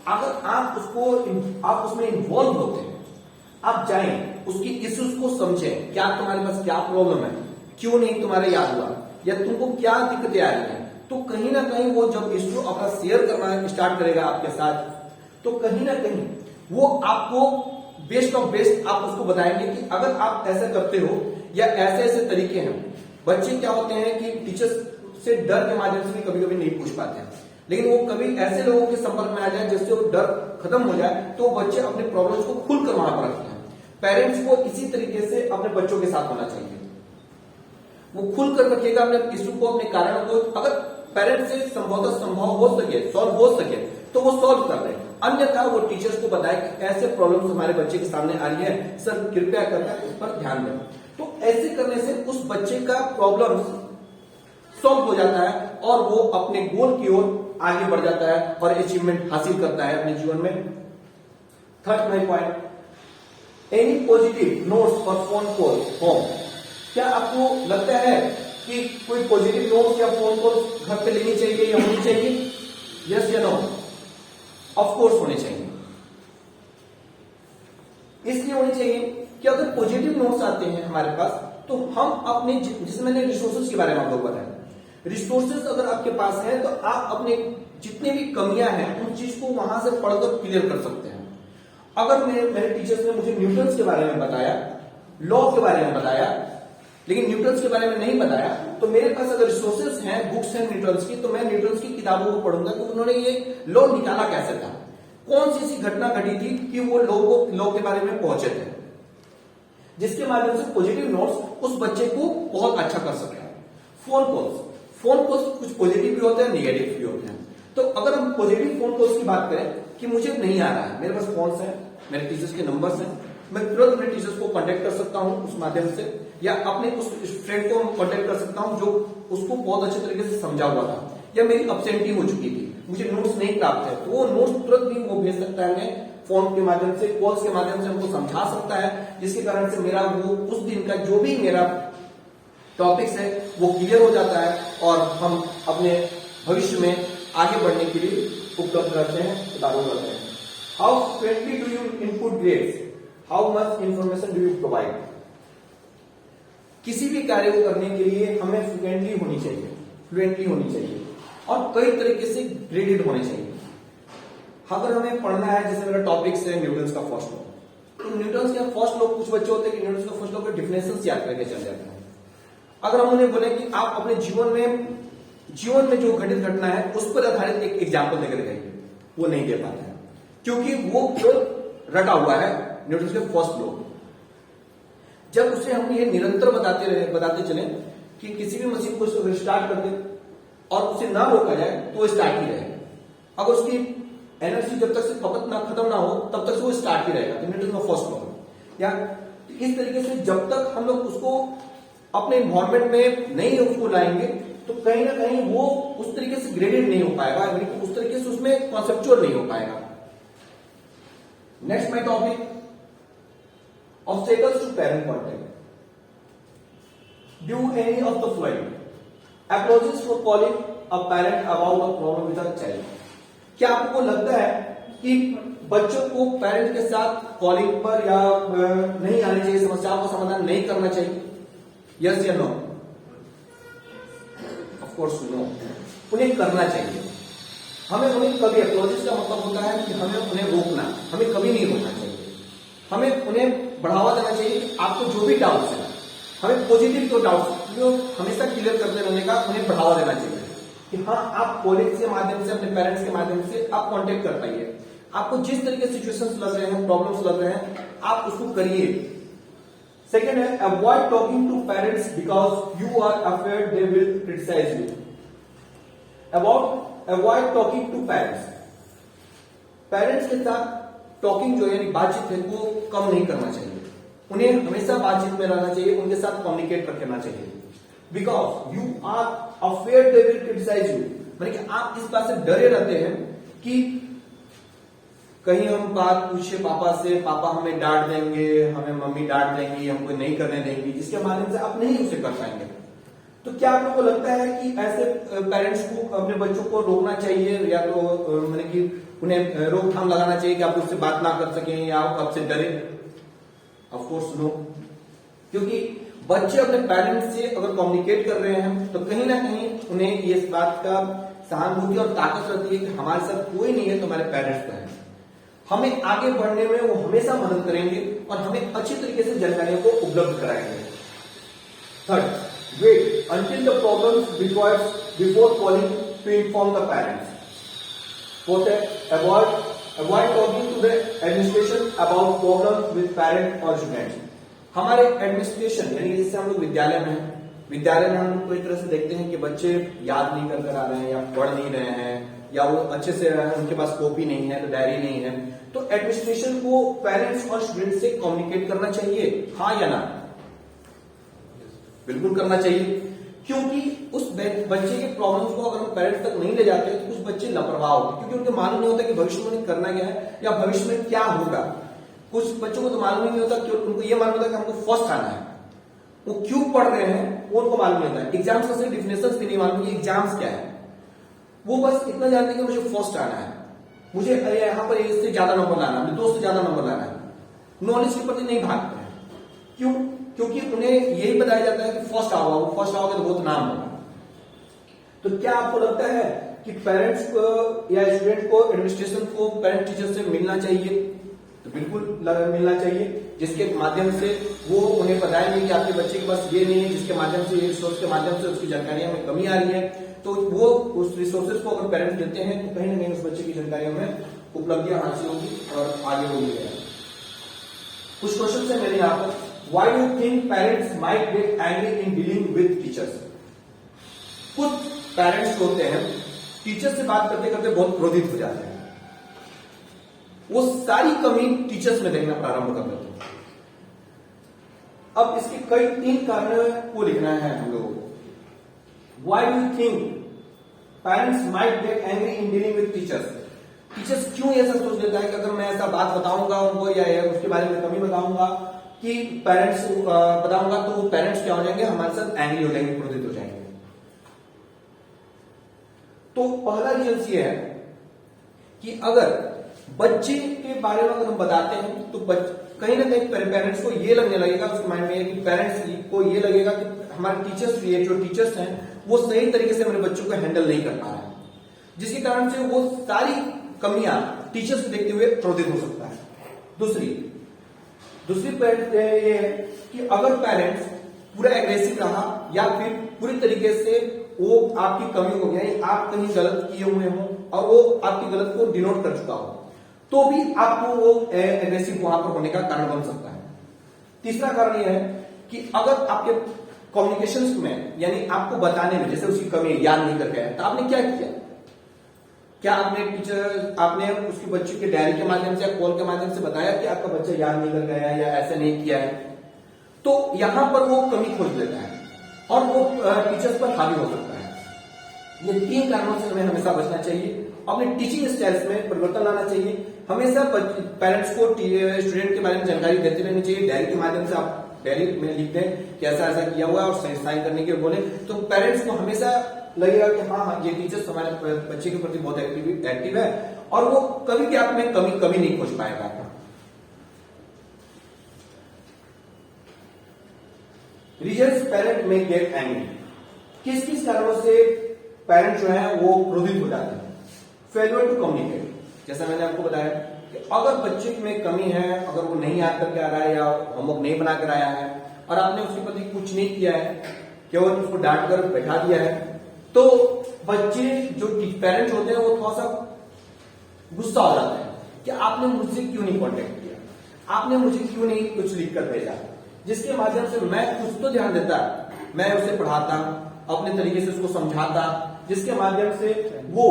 अगर आप उसमें इन्वॉल्व होते हैं, आप जाएं, उसकी इश्यूज को समझें, क्या तुम्हारे पास क्या प्रॉब्लम है, क्यों नहीं तुम्हारा याद हुआ, या तुमको क्या दिक्कतें आ रही हैं, तो कहीं ना कहीं वो जब इश्यू अपना शेयर करना स्टार्ट करेगा आपके साथ, तो कहीं ना कहीं वो आपको बेस्ट ऑफ बेस्ट आप उसको बताएंगे कि अगर आप ऐसा करते हो या ऐसे ऐसे तरीके हैं। बच्चे क्या होते हैं कि टीचर्स से डर के माध्यम से भी कभी कभी नहीं पूछ पाते हैं, लेकिन वो कभी ऐसे लोगों के संपर्क में आ जाए जिससे वो डर खत्म हो जाए, तो बच्चे अपने प्रॉब्लम्स को खुलकर वहां पर रखते हैं। पेरेंट्स को इसी तरीके से अपने बच्चों के साथ होना चाहिए, वो खुलकर रखिएगा अपने इश्यू को, अपने कारण को। अगर पेरेंट्स से संभवतः संभव हो सके, सॉल्व हो सके, तो वो सॉल्व कर रहे हैं, अन्यथा वो टीचर्स को बताए कि ऐसे प्रॉब्लम्स हमारे बच्चे के सामने आ रही है, सर कृपया करके इस पर ध्यान दें। तो ऐसे करने से उस बच्चे का प्रॉब्लम सॉल्व हो जाता है और वो अपने गोल की ओर आगे बढ़ जाता है और अचीवमेंट हासिल करता है अपने जीवन में। Third my point, any positive notes और फोन कॉल होम। क्या आपको लगता है कि कोई पॉजिटिव नोट्स या फोन कॉल घर पे लेनी चाहिए या होनी चाहिए? यस या नो? ऑफ कोर्स होने चाहिए। इसलिए होनी चाहिए कि अगर पॉजिटिव नोट्स आते हैं हमारे पास, तो हम अपने, जिसमें मैंने रिसोर्सेज के बारे में आपको बताया, रिसोर्सेज अगर आपके पास है तो आप अपने जितनी भी कमियां हैं उन चीज को वहां से पढ़कर क्लियर कर सकते हैं। अगर मेरे टीचर्स ने मुझे न्यूटन्स के बारे में बताया, लॉ के बारे में बताया, लेकिन न्यूटन्स के बारे में नहीं बताया, तो मेरे पास अगर रिसोर्सेज हैं, बुक्स हैं न्यूटन्स की, तो मैं न्यूटन्स की किताबों को पढ़ूंगा कि उन्होंने ये लॉ निकाला कैसे था, कौन सी ऐसी घटना घटी थी कि वो लॉ के बारे में पहुंचे थे, जिसके माध्यम से पॉजिटिव नोट्स उस बच्चे को बहुत अच्छा कर सकता है। फोन कॉल्स कुछ पॉजिटिव भी होते हैं, निगेटिव भी होते हैं। तो अगर हम पॉजिटिव फोन कॉल्स की बात करें कि मुझे नहीं आ रहा है, मेरे पास फोन्स हैं, मेरे टीचर्स के नंबर्स हैं, मैं तुरंत अपने टीचर्स को कांटेक्ट कर सकता हूं उस माध्यम से, या अपने उस फ्रेंड को कांटेक्ट कर सकता हूं जो उसको बहुत अच्छे तरीके से समझा हुआ था, या मेरी अब्सेंटी हो चुकी थी, मुझे नोट्स नहीं प्राप्त है, तो वो नोट्स तुरंत भी वो भेज सकता है हमें फोन के माध्यम से, कॉल्स के माध्यम से हमको समझा सकता है, जिसके कारण से मेरा वो उस दिन का जो भी मेरा टॉपिक्स है वो क्लियर हो जाता है और हम अपने भविष्य में आगे बढ़ने के लिए उपलब्ध रहते हैं, लागू रहते हैं। How friendly do you input grades, how much information do you provide. किसी भी कार्य को करने के लिए हमें फ्लुएंटली होनी चाहिए और कई तरीके से ग्रेडेड होने चाहिए। अगर हमें पढ़ना है, जैसे मेरा टॉपिक्स है न्यूटन्स का फर्स्ट लॉ, तो न्यूटन्स का फर्स्ट लॉ, कुछ बच्चे होते हैं कि न्यूटन्स का फर्स्ट लॉ के डिफिनेशंस याद करके चल जाते हैं। अगर हम उन्हें बोले कि आप अपने जीवन में जो घटित घटना है उस पर आधारित एक एग्जाम्पल देकर कहेंगे, वो नहीं दे पाते हैं, क्योंकि वो केवल रटा हुआ है न्यूटन्स के फर्स्ट लॉ। जब उसे हम ये निरंतर बताते चले कि किसी भी मशीन को स्टार्ट कर दे और उसे ना रोका जाए तो वो स्टार्ट ही रहेगा, अगर उसकी एनर्जी जब तक से खपत ना खत्म ना हो तब तक से वो स्टार्ट ही रहेगा, तो न्यूटन का फर्स्ट लॉ। या इस तरीके से जब तक हम लोग उसको अपने इन्वायरमेंट में नहीं उसको लाएंगे, तो कहीं ना कहीं वो उस तरीके से ग्रेडेड नहीं हो पाएगा, उस तरीके से उसमें कॉन्सेप्चुअल नहीं हो पाएगा। Next my topic, obstacles to parent contact. Do any of the following, approaches for calling a parent about a problem with a child. क्या आपको लगता है कि बच्चों को पेरेंट के साथ कॉलिंग पर या नहीं आनी चाहिए, समस्याओं का समाधान नहीं करना चाहिए? यस या नो? Of course no. उन्हें करना चाहिए। हमें कभी, अप्रोचेस का मतलब होता है कि हमें उन्हें रोकना, हमें कभी नहीं रोकना चाहिए, हमें उन्हें बढ़ावा देना चाहिए कि आपको जो भी डाउट्स है, हमें पॉजिटिव जो डाउट्स जो हमेशा क्लियर करते रहने का उन्हें बढ़ावा देना चाहिए कि हाँ, आप कॉलेज के माध्यम से, अपने पेरेंट्स के माध्यम से आप कांटेक्ट कर पाइए। आपको जिस तरीके से सिचुएशंस लग रहे हैं, प्रॉब्लम्स लग रहे हैं, आप उसको करिए। सेकेंड है, avoid talking to parents because you are afraid they will criticise you. Avoid talking to parents. Parents के साथ टॉकिंग जो है यानी बातचीत है वो कम नहीं करना चाहिए। उन्हें हमेशा बातचीत में रहना चाहिए, उनके साथ कम्युनिकेट करना चाहिए। Because you are afraid they will criticise you, माने कि आप इस बात से डरे रहते हैं कि कहीं हम बात पूछे पापा से, पापा हमें डांट देंगे, हमें मम्मी डांट देंगी, हमको नहीं करने देंगी, जिसके माध्यम से आप नहीं उसे कर पाएंगे। तो क्या आप लोगों को लगता है कि ऐसे पेरेंट्स को अपने बच्चों को रोकना चाहिए या तो मैंने कि उन्हें रोकथाम लगाना चाहिए कि आप उससे बात ना कर सकें या आपसे डरे? ऑफ कोर्स नो, क्योंकि बच्चे अपने पेरेंट्स से अगर कम्युनिकेट कर रहे हैं तो कहीं ना कहीं उन्हें इस बात का सहानुभूति और ताकत रहती है कि हमारे साथ कोई नहीं है तो हमारे पेरेंट्स तो है, हमें आगे बढ़ने में वो हमेशा मदद करेंगे और हमें अच्छी तरीके से जानकारियों को उपलब्ध कराएंगे। Third, wait until the problems requires before calling to inform the parents. Fourth है, avoid talking to the administration about problems with parent or students. हमारे एडमिनिस्ट्रेशन यानी जैसे हम लोग विद्यालय में हम लोग को एक तरह से देखते हैं कि बच्चे याद नहीं कर आ रहे हैं या पढ़ नहीं रहे हैं या वो अच्छे से उनके पास कॉपी नहीं है, तो डायरी नहीं है, तो एडमिनिस्ट्रेशन को पेरेंट्स और स्टूडेंट से कम्युनिकेट करना चाहिए, हाँ या ना? बिल्कुल करना चाहिए, क्योंकि उस बच्चे के प्रॉब्लम्स को अगर हम पेरेंट्स तक नहीं ले जाते तो कुछ बच्चे लापरवाह होते हैं, क्योंकि उनको मालूम नहीं होता कि भविष्य में करना क्या है या भविष्य में क्या होगा। कुछ बच्चों को तो मालूम ही नहीं होता, कि उनको ये मालूम होता कि हमको फर्स्ट आना है, वो क्यों पढ़ रहे हैं वो उनको मालूम नहीं होता है। एग्जाम्स का सिर्फ डिफिनेशन भी नहीं मालूम कि एग्जाम्स क्या है, वो बस इतना जानते हैं कि मुझे फर्स्ट आना है, मुझे यहाँ पर इससे ज्यादा नंबर लाना है, दोस्त से ज्यादा नंबर लाना है। नॉलेज के प्रति नहीं भागते हैं, क्यों? क्योंकि उन्हें यही बताया जाता है कि फर्स्ट आओ, फर्स्ट आओगे तो बहुत नाम होगा। तो क्या आपको लगता है कि पेरेंट्स को या स्टूडेंट को एडमिनिस्ट्रेशन को पेरेंट टीचर से मिलना चाहिए? तो बिल्कुल मिलना चाहिए, जिसके माध्यम से वो उन्हें बताएंगे कि आपके बच्चे के पास ये नहीं है, जिसके माध्यम से रिसोर्स के माध्यम से उसकी जानकारियों में कमी आ रही है, तो वो उस रिसोर्सेज को अगर पेरेंट्स देते हैं तो कहीं ना कहीं उस बच्चे की जानकारियों में उपलब्धियां हासिल होगी और आगे होगी। कुछ क्वेश्चन है मेरे यहाँ पर। Why do you think parents might get angry in dealing with teachers? कुछ पेरेंट्स होते हैं टीचर से बात करते करते बहुत क्रोधित हो जाते हैं, वो सारी कमी टीचर्स में देखना प्रारंभ कर देते हैं। अब इसके कई 3 कारणों को लिखना है हम लोगों को। Why do you think parents might get angry in dealing with teachers? Teachers क्यों ऐसा सोच लेता है कि अगर मैं ऐसा बात बताऊंगा उनको या उसके बारे में कमी बताऊंगा कि पेरेंट्स बताऊंगा तो पेरेंट्स क्या हो जाएंगे, हमारे साथ एंग्री हो जाएंगे, क्रोधित हो जाएंगे। तो पहला रीजन ये है कि अगर बच्चे के बारे में अगर हम बताते हैं तो कहीं ना कहीं पेरेंट्स को ये लगने लगेगा, उसके माइंड में कि पेरेंट्स को ये लगेगा कि हमारे टीचर्स, ये जो टीचर्स हैं वो सही तरीके से हमारे बच्चों को हैंडल नहीं कर पा रहे हैं, जिसके कारण से वो सारी कमियां टीचर्स को देखते हुए क्रोधित हो सकता है। दूसरी पॉइंट ये है कि अगर पेरेंट्स पूरा एग्रेसिव रहा या फिर पूरी तरीके से वो आपकी कमी को, यानी आप कहीं गलत किए हुए हो और वो आपकी गलत को डिनोट कर चुका हो, तो भी आपको वो एग्रेसिव वहां पर होने का कारण बन सकता है। तीसरा कारण यह है कि अगर आपके कम्युनिकेशन में यानी आपको बताने में, जैसे उसकी कमी याद नहीं कर गया, तो आपने क्या किया? क्या आपने उसके बच्चे के डायरी के माध्यम से या कॉल के माध्यम से बताया कि आपका बच्चा याद नहीं कर गया या ऐसा नहीं किया है? तो यहां पर वो कमी खोज लेता है और वो टीचर्स पर हावी हो सकता है। ये 3 कारणों से हमें हमेशा बचना चाहिए। अपने टीचिंग स्टाइल्स में परिवर्तन लाना चाहिए। हमेशा पेरेंट्स को स्टूडेंट के बारे में जानकारी देते रहनी चाहिए। डायरी के माध्यम से आप डायरी में लिख दें कि ऐसा ऐसा किया हुआ और साइन करने के बोले, तो पेरेंट्स को हमेशा लगेगा कि हाँ ये टीचर्स हमारे बच्चे के प्रति बहुत एक्टिव है और वो कभी भी आप में कमी नहीं खोज पाएगा। रीजन्स पेरेंट में गेट एंग्री, किस किस कारणों से पेरेंट जो है वो क्रोधित हो जाते हैं? फेलियर टू कम्युनिकेट, जैसा मैंने आपको बताया कि अगर बच्चे में कमी है, अगर वो नहीं याद करके आ रहा है या होमवर्क नहीं बना कर आया है और आपने उसके प्रति कुछ नहीं किया है, केवल उसको डांट कर बैठा दिया है, तो बच्चे जो पेरेंट्स होते हैं वो थोड़ा सा गुस्सा हो जाते हैं कि आपने मुझसे क्यों नहीं कांटेक्ट किया, आपने मुझे क्यों नहीं कुछ लिखकर भेजा, जिसके माध्यम से मैं कुछ तो ध्यान देता, मैं उसे पढ़ाता, अपने तरीके से उसको समझाता, जिसके माध्यम से वो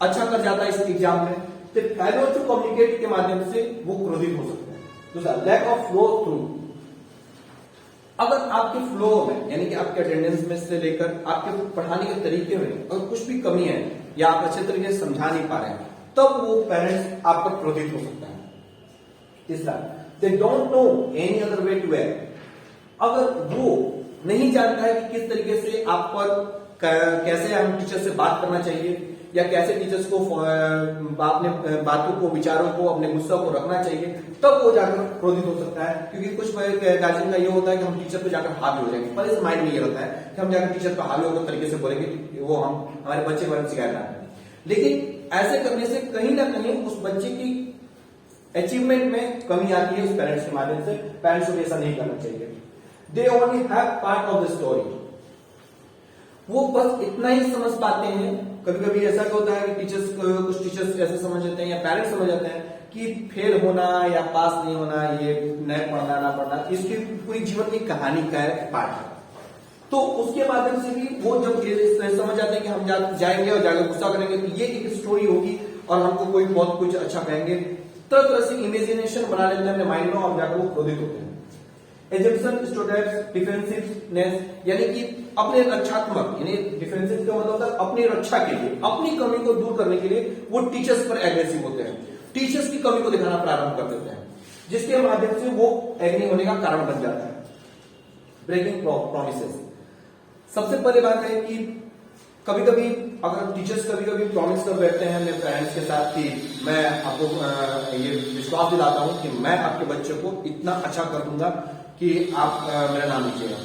अच्छा कर जाता इस एग्जाम में, तो फेल्योर टू कम्युनिकेट के माध्यम से वो क्रोधित हो सकते हैं। दूसरा, लैक ऑफ फ्लो थ्रू। अगर आपके फ्लो में यानी कि आपके अटेंडेंस में से लेकर आपके पढ़ाने के तरीके में अगर कुछ भी कमी है या आप अच्छे तरीके से समझा नहीं पा रहे हैं, तब वो पेरेंट्स आप पर क्रोधित हो सकता है। तीसरा, they don't know any other way to act. अगर वो नहीं जानता है कि किस तरीके से आप पर कैसे हम टीचर से बात करना चाहिए या कैसे टीचर्स को अपने बातों को, विचारों को, अपने गुस्सा को रखना चाहिए, तब वो जाकर क्रोधित हो सकता है। क्योंकि कुछ गार्जियन का ये होता है कि हम टीचर पे जाकर हावी हो जाएंगे, पर इस माइंड में ये होता है कि हम जाकर टीचर पर हावी होकर तरीके से बोलेंगे, वो हम हमारे बच्चे के बारे में शिकायत आए। लेकिन ऐसे करने से कहीं ना कहीं उस बच्चे की अचीवमेंट में कमी आती है उस पेरेंट्स के माध्यम से। पेरेंट्स को ऐसा नहीं करना चाहिए। They only have part of the story. वो बस इतना ही समझ पाते हैं। कभी कभी ऐसा होता है कि कुछ टीचर्स ऐसे समझ लेते हैं या पेरेंट्स समझ जाते हैं कि फेल होना या पास नहीं होना, ये न पढ़ना ना पढ़ना, इसकी पूरी जीवन की कहानी का पार्ट है। तो उसके माध्यम से भी वो जब समझ जाते हैं कि हम जाएंगे और जाकर गुस्सा करेंगे तो ये एक स्टोरी होगी और हमको कोई बहुत कुछ अच्छा कहेंगे, तरह तरह से इमेजिनेशन बना लेते हैं अपने माइंड में और जाकर वो क्रोधित होते हैं। एजम्पशन, स्टूडेंट्स, डिफेंसिवनेस, यानी कि अपने रक्षात्मक, यानी डिफेंसिव का मतलब होता है अपनी रक्षा के लिए, अपनी कमी को दूर करने के लिए वो टीचर्स पर एग्रेसिव होते हैं, टीचर्स की कमी को दिखाना प्रारंभ कर देते हैं, जिसके माध्यम से वो एग्री होने का कारण बन जाता है। Breaking promises. सबसे पहले बात है कि कभी कभी अगर टीचर्स कभी कभी प्रॉमिस कर बैठते हैं अपने पेरेंट्स के साथ कि मैं आपको ये विश्वास दिलाता हूं कि मैं आपके बच्चे को इतना अच्छा कर दूंगा कि आप मेरा नाम लीजिएगा,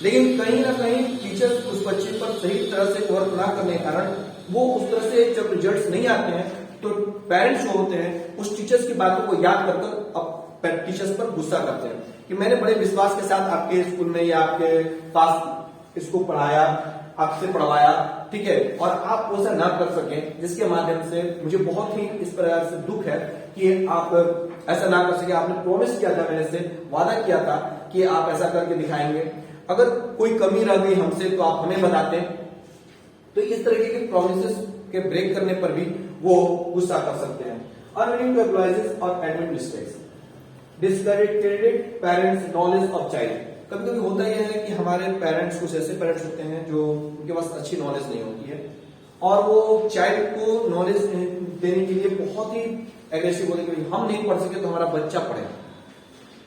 लेकिन कहीं ना कहीं टीचर्स उस बच्चे पर सही तरह से वर्क ना करने के कारण वो उस तरह से जब रिजल्ट्स नहीं आते हैं तो पेरेंट्स जो होते हैं उस टीचर्स की बातों को याद कर अब टीचर्स पर गुस्सा करते हैं कि मैंने बड़े विश्वास के साथ आपके स्कूल में या आपके पास इसको पढ़ाया, आपसे पढ़वाया, ठीक है, और आप वैसा ना कर सके, जिसके माध्यम से मुझे बहुत ही इस प्रकार से दुख है कि आप ऐसा ना कर सके। आपने प्रॉमिस किया था, मेरे से वादा किया था कि आप ऐसा करके दिखाएंगे, अगर कोई कमी रह गई हमसे तो आप हमें बताते। तो इस तरीके के प्रॉमिसेस के ब्रेक करने पर भी वो गुस्सा कर सकते हैं। अनविलिंग टू एप्लॉइज और admit mistakes. Discredited parents knowledge of child. कभी कभी होता यह है कि हमारे पेरेंट्स, कुछ ऐसे पेरेंट्स होते हैं जो उनके पास अच्छी नॉलेज नहीं होती है और वो चाइल्ड को नॉलेज देने के लिए बहुत ही एग्रेसिव होते हैं कि हम नहीं पढ़ सके तो हमारा बच्चा पढ़े,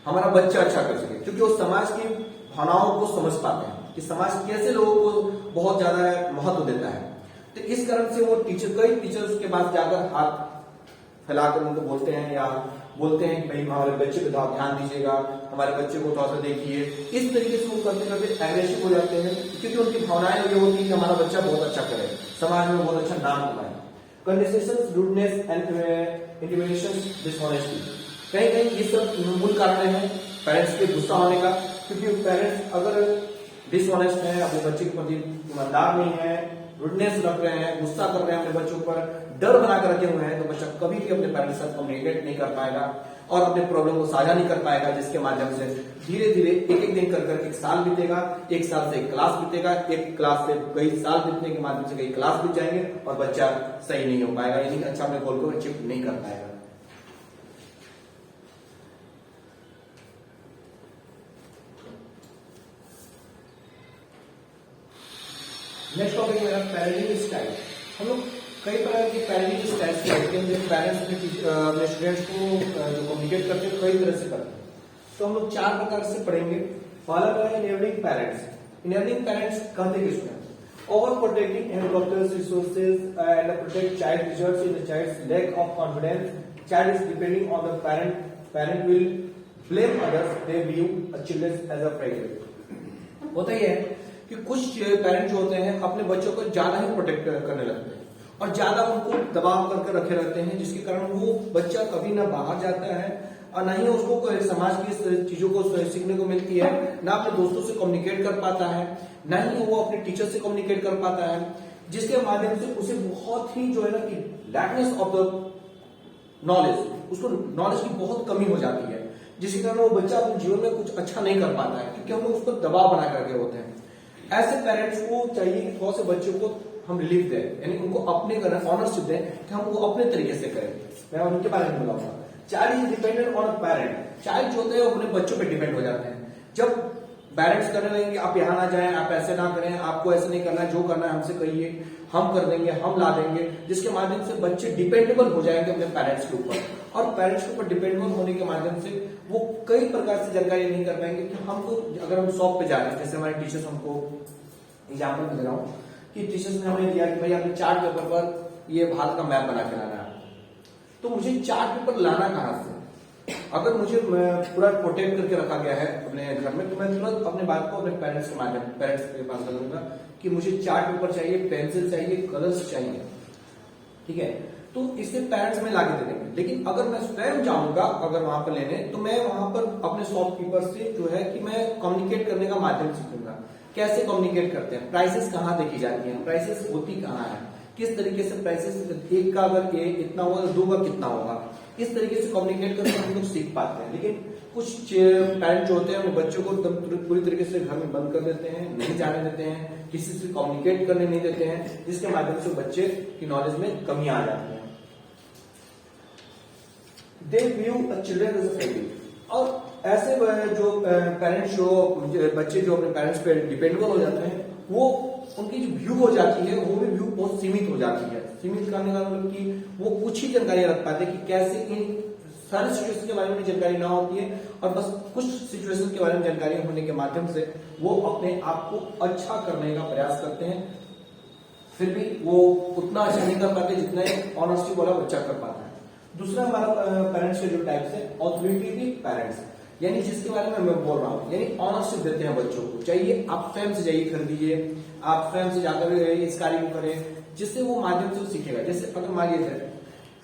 हमारा बच्चा अच्छा कर सके, क्योंकि वो समाज की भावनाओं को समझ पाते हैं कि समाज कैसे लोगों को बहुत ज्यादा महत्व देता है। तो इस कारण से वो कई टीचर्स के पास जाकर हाथ फैलाकर उनको बोलते हैं या बोलते हैं कि भाई हमारे बच्चे पे ध्यान दीजिएगा, हमारे बच्चे को थोड़ा सा देखिए। इस तरीके से वो करते करते एग्रेसिव हो जाते हैं, क्योंकि उनकी भावनाएं ये होती है कि हमारा बच्चा बहुत अच्छा करे, समाज में बहुत अच्छा नाम कमाए। कंडेसेशन, रूडनेस एंड इंटिमिडेशन, डिसऑनेस्टी। कहीं कहीं ये सब मूल कारण है पेरेंट्स के गुस्सा होने का, क्योंकि पेरेंट्स अगर डिसऑनेस्ट है, अपने बच्चे के प्रति ईमानदार नहीं है, रूडनेस रख रहे हैं, गुस्सा कर रहे हैं अपने बच्चों पर, डर बनाकर रखे हुए हैं, तो बच्चा कभी भी अपने पेरेंट्स के साथ कम्युनिकेट नहीं कर पाएगा और अपने प्रॉब्लम को साझा नहीं कर पाएगा, जिसके माध्यम से धीरे धीरे एक एक दिन कर एक साल बीतेगा, एक साल से एक क्लास बीतेगा, एक क्लास से कई साल बीतने के माध्यम से कई क्लास बीत जाएंगे और बच्चा सही नहीं हो पाएगा, यानी अच्छा अपने गोल को अचीव नहीं कर पाएगा। नेक्स्ट टॉपिक मेरा पेरेंटिंग स्टाइल। हम लोग कई प्रकार की पेरेंटिंग स्टाइल्स देखते हैं, जो पेरेंट्स अपने स्टूडेंट्स को जो कम्युनिकेट करते हैं कई तरह से करते हैं। तो हम लोग 4 प्रकार से पढ़ेंगे। पहला है इनेबलिंग पेरेंट्स। इनेबलिंग पेरेंट्स कहते किसको? Over protecting and doctors resources and protect child results in the child's lack of confidence, child is depending on the parent will blame others, they view a children as a fragment. होता ही है कि कुछ parent जो होते हैं अपने बच्चों को ज्यादा ही प्रोटेक्ट करने लगते हैं और ज्यादा उनको दबाव करके रखे रहते हैं, जिसके कारण वो बच्चा कभी ना बाहर जाता है और ना ही उसको समाज की चीजों को सीखने को मिलती है, ना अपने दोस्तों से कम्युनिकेट कर पाता है, ना ही वो अपने टीचर से कम्युनिकेट कर पाता है, जिसके माध्यम से उसे बहुत ही जो है ना कि लैकनेस ऑफ द नॉलेज, उसको नॉलेज की बहुत कमी हो जाती है, जिसके कारण वो बच्चा अपने जीवन में कुछ अच्छा नहीं कर पाता है, क्योंकि हम लोग उसको दबाव बना करके होते हैं। ऐसे पेरेंट्स को चाहिए कि थोड़ा से बच्चों को हम रिलीफ दें, यानी उनको अपने ऑनरशिप दें कि हम वो अपने तरीके से करें। मैं उनके बारे में बताऊंगा। Child is dependent on a parent. Child जो होते हैं वो अपने बच्चों पे डिपेंड हो जाते हैं। जब पेरेंट्स करने लगेंगे आप यहाँ ना जाएं, आप ऐसे ना करें, आपको ऐसे नहीं करना, जो करना है हमसे कहिए, हम कर देंगे, हम ला देंगे, जिसके माध्यम से बच्चे डिपेंडेबल हो जाएंगे अपने पेरेंट्स के ऊपर। और पेरेंट्स के ऊपर डिपेंडेबल होने के माध्यम से वो कई प्रकार से जानकारी नहीं कर पाएंगे कि हमको, अगर हम शॉप पे जा रहे हैं, जैसे हमारे टीचर्स हमको एग्जाम्पल दे रहा हूँ कि टीचर्स ने हमें दिया कि भाई आपने चार्ट पेपर पर ये भारत का मैप बना के लाना है, तो मुझे चार्ट पेपर लाना कहाँ से? अगर मुझे पूरा प्रोटेक्ट करके रखा गया है अपने घर में, तो मैं तुरंत अपने बात को अपने पेरेंट्स के पास करूंगा कि मुझे चार्ट पेपर चाहिए, पेंसिल चाहिए, कलर्स चाहिए, ठीक है, तो इसे पेरेंट्स में लाके दे देंगे। लेकिन अगर मैं स्वयं जाऊंगा अगर वहां पर लेने, तो मैं वहां पर अपने शॉपकीपर से जो है कि मैं कम्युनिकेट करने का माध्यम सीखूंगा। कैसे कम्युनिकेट करते हैं, प्राइसेस कहाँ देखी जाती है, प्राइसेस होती कहाँ है, किस तरीके से प्राइसेस, एक का अगर ए इतना होगा तो दो का कितना होगा, इस तरीके से कम्युनिकेट करके हम लोग सीख पाते हैं। लेकिन कुछ पेरेंट जो होते हैं वो बच्चों को पूरी तरीके से घर में बंद कर देते हैं, नहीं जाने देते हैं, किसी से कम्युनिकेट करने नहीं देते हैं, जिसके माध्यम से बच्चे की नॉलेज में कमी आ जाती है। They view children as a family. और ऐसे जो पेरेंट्स जो बच्चे जो अपने पेरेंट्स पे डिपेंडेबल हो जाते हैं, वो उनकी जो व्यू हो जाती है वो भी व्यू बहुत सीमित हो जाती है। सीमित करने का मतलब कि वो कुछ ही जानकारी रख पाते हैं कि कैसे इन सारी सिचुएशन के बारे में जानकारी ना होती है, और बस कुछ सिचुएशन के बारे में जानकारी होने के माध्यम से वो अपने आप को अच्छा करने का प्रयास करते हैं, फिर भी वो उतना अच्छा नहीं कर पाते जितना ऑनेस्टी वाला बच्चा कर पाता है। दूसरा हमारा पेरेंट्स के जो टाइप्स है, ऑथोरिटेटिव पेरेंट्स, यानी जिसके बारे में मैं बोल रहा हूँ, यानी ऑनरशिप देते हैं बच्चों को। चाहिए आप स्वयं से जाइए खरीदिए, आप स्वयं से जाकर इस कार्य को करें, जिससे वो माध्यम से वो सीखेगा। जैसे अगर मान लीजिए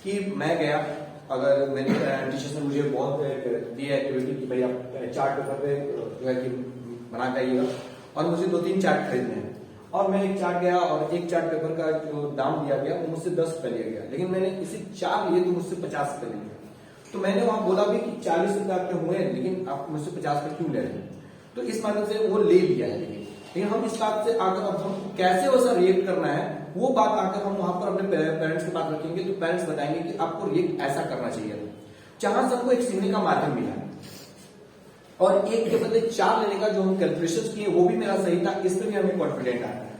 कि मैं गया, अगर मेरे टीचर्स ने मुझे बहुत दिया एक्टिविटी कि भाई आप चार्ट पेपर पे जो है कि बना के आइएगा, और मुझे 2-3 चार्ट खरीदने हैं, और मैं एक चार्ट गया और एक चार्ट पेपर का जो दाम दिया गया वो मुझसे 10 रुपए लिया गया, लेकिन मैंने इसे 4 लिए तो मुझसे 50 रुपए लिए। तो मैंने वहां बोला भी कि 40 रुपए आपके हुए, लेकिन आप मुझसे 50 रुपए क्यों ले रहे हैं? तो इस माध्यम से वो ले लिया है। लेकिन हम इस बात से आकर अब हम कैसे वैसा रिएक्ट करना है, वो बात आकर हम वहां पर अपने पेरेंट्स के पास रखेंगे, तो पेरेंट्स बताएंगे कि आपको रिएक्ट ऐसा करना चाहिए। जहां सबको एक सीखने का माध्यम मिला है, और एक के बदले 4 लेने का जो हम कैलकुलेशन किए वो भी मेरा सही था, इस पर भी हमें कॉन्फिडेंट आता है।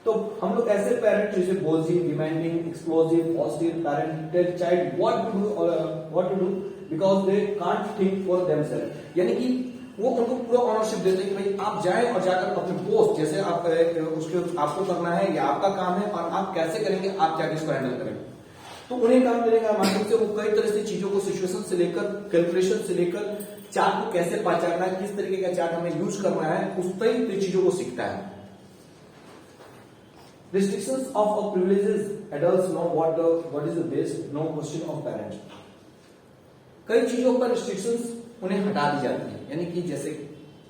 तो हम लोग ऐसे पेरेंट जैसे positive, demanding, explosive, positive parent tell child what to do because they can't think for themselves, यानी कि वो उनको पूरा ऑनरशिप देते हैं कि भाई आप जाएं और जाकर अपने पोस्ट, जैसे आप उसके आपको करना है, या आपका काम है, और आप कैसे करेंगे, आप जाके इसको हैंडल करेंगे। तो उन्हें काम देने का माध्यम से वो कई तरह से चीजों को, सिचुएशन से लेकर, कैलकुलेशन से लेकर, चार्ट को कैसे पहचानना है, किस तरीके का चार्ट हमें यूज करना है, उस कई चीजों को सीखता है। Restrictions of privileges, adults know what is the best, no question of parents। कई चीजों पर रिस्ट्रिक्शंस उन्हें हटा दी जाती है, यानी कि जैसे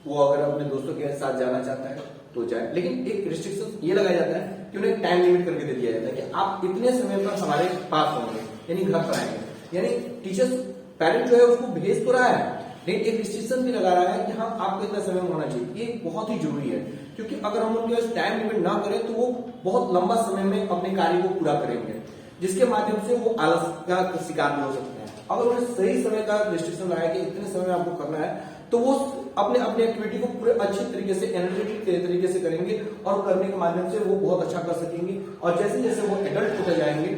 वो अगर अपने दोस्तों के साथ जाना चाहता है तो जाए, लेकिन एक रिस्ट्रिक्शन ये लगाया जाता है कि उन्हें टाइम लिमिट करके दे दिया जाता है कि आप इतने समय पर हमारे पास होंगे, यानी घर पर आएंगे। यानी टीचर्स, पेरेंट जो है उसको भेज तो रहा है, लेकिन एक रिस्ट्रिक्शन भी लगा रहा है कि हाँ आपको इतना समय में होना चाहिए। ये बहुत ही जरूरी है, क्योंकि अगर हम उनके पास टाइम लिमिट ना करें तो वो बहुत लंबा समय में अपने कार्य को पूरा करेंगे, जिसके माध्यम से वो आलस का शिकार भी हो सकते हैं। अगर उन्हें सही समय का रिस्ट्रिक्शन लगाया कि इतने समय में आपको करना है, तो वो अपने अपनी एक्टिविटी को पूरे अच्छे तरीके से, एनर्जेटिक तरीके से करेंगे, और करने के माध्यम से वो बहुत अच्छा कर सकेंगे। और जैसे जैसे वो एडल्ट होते जाएंगे,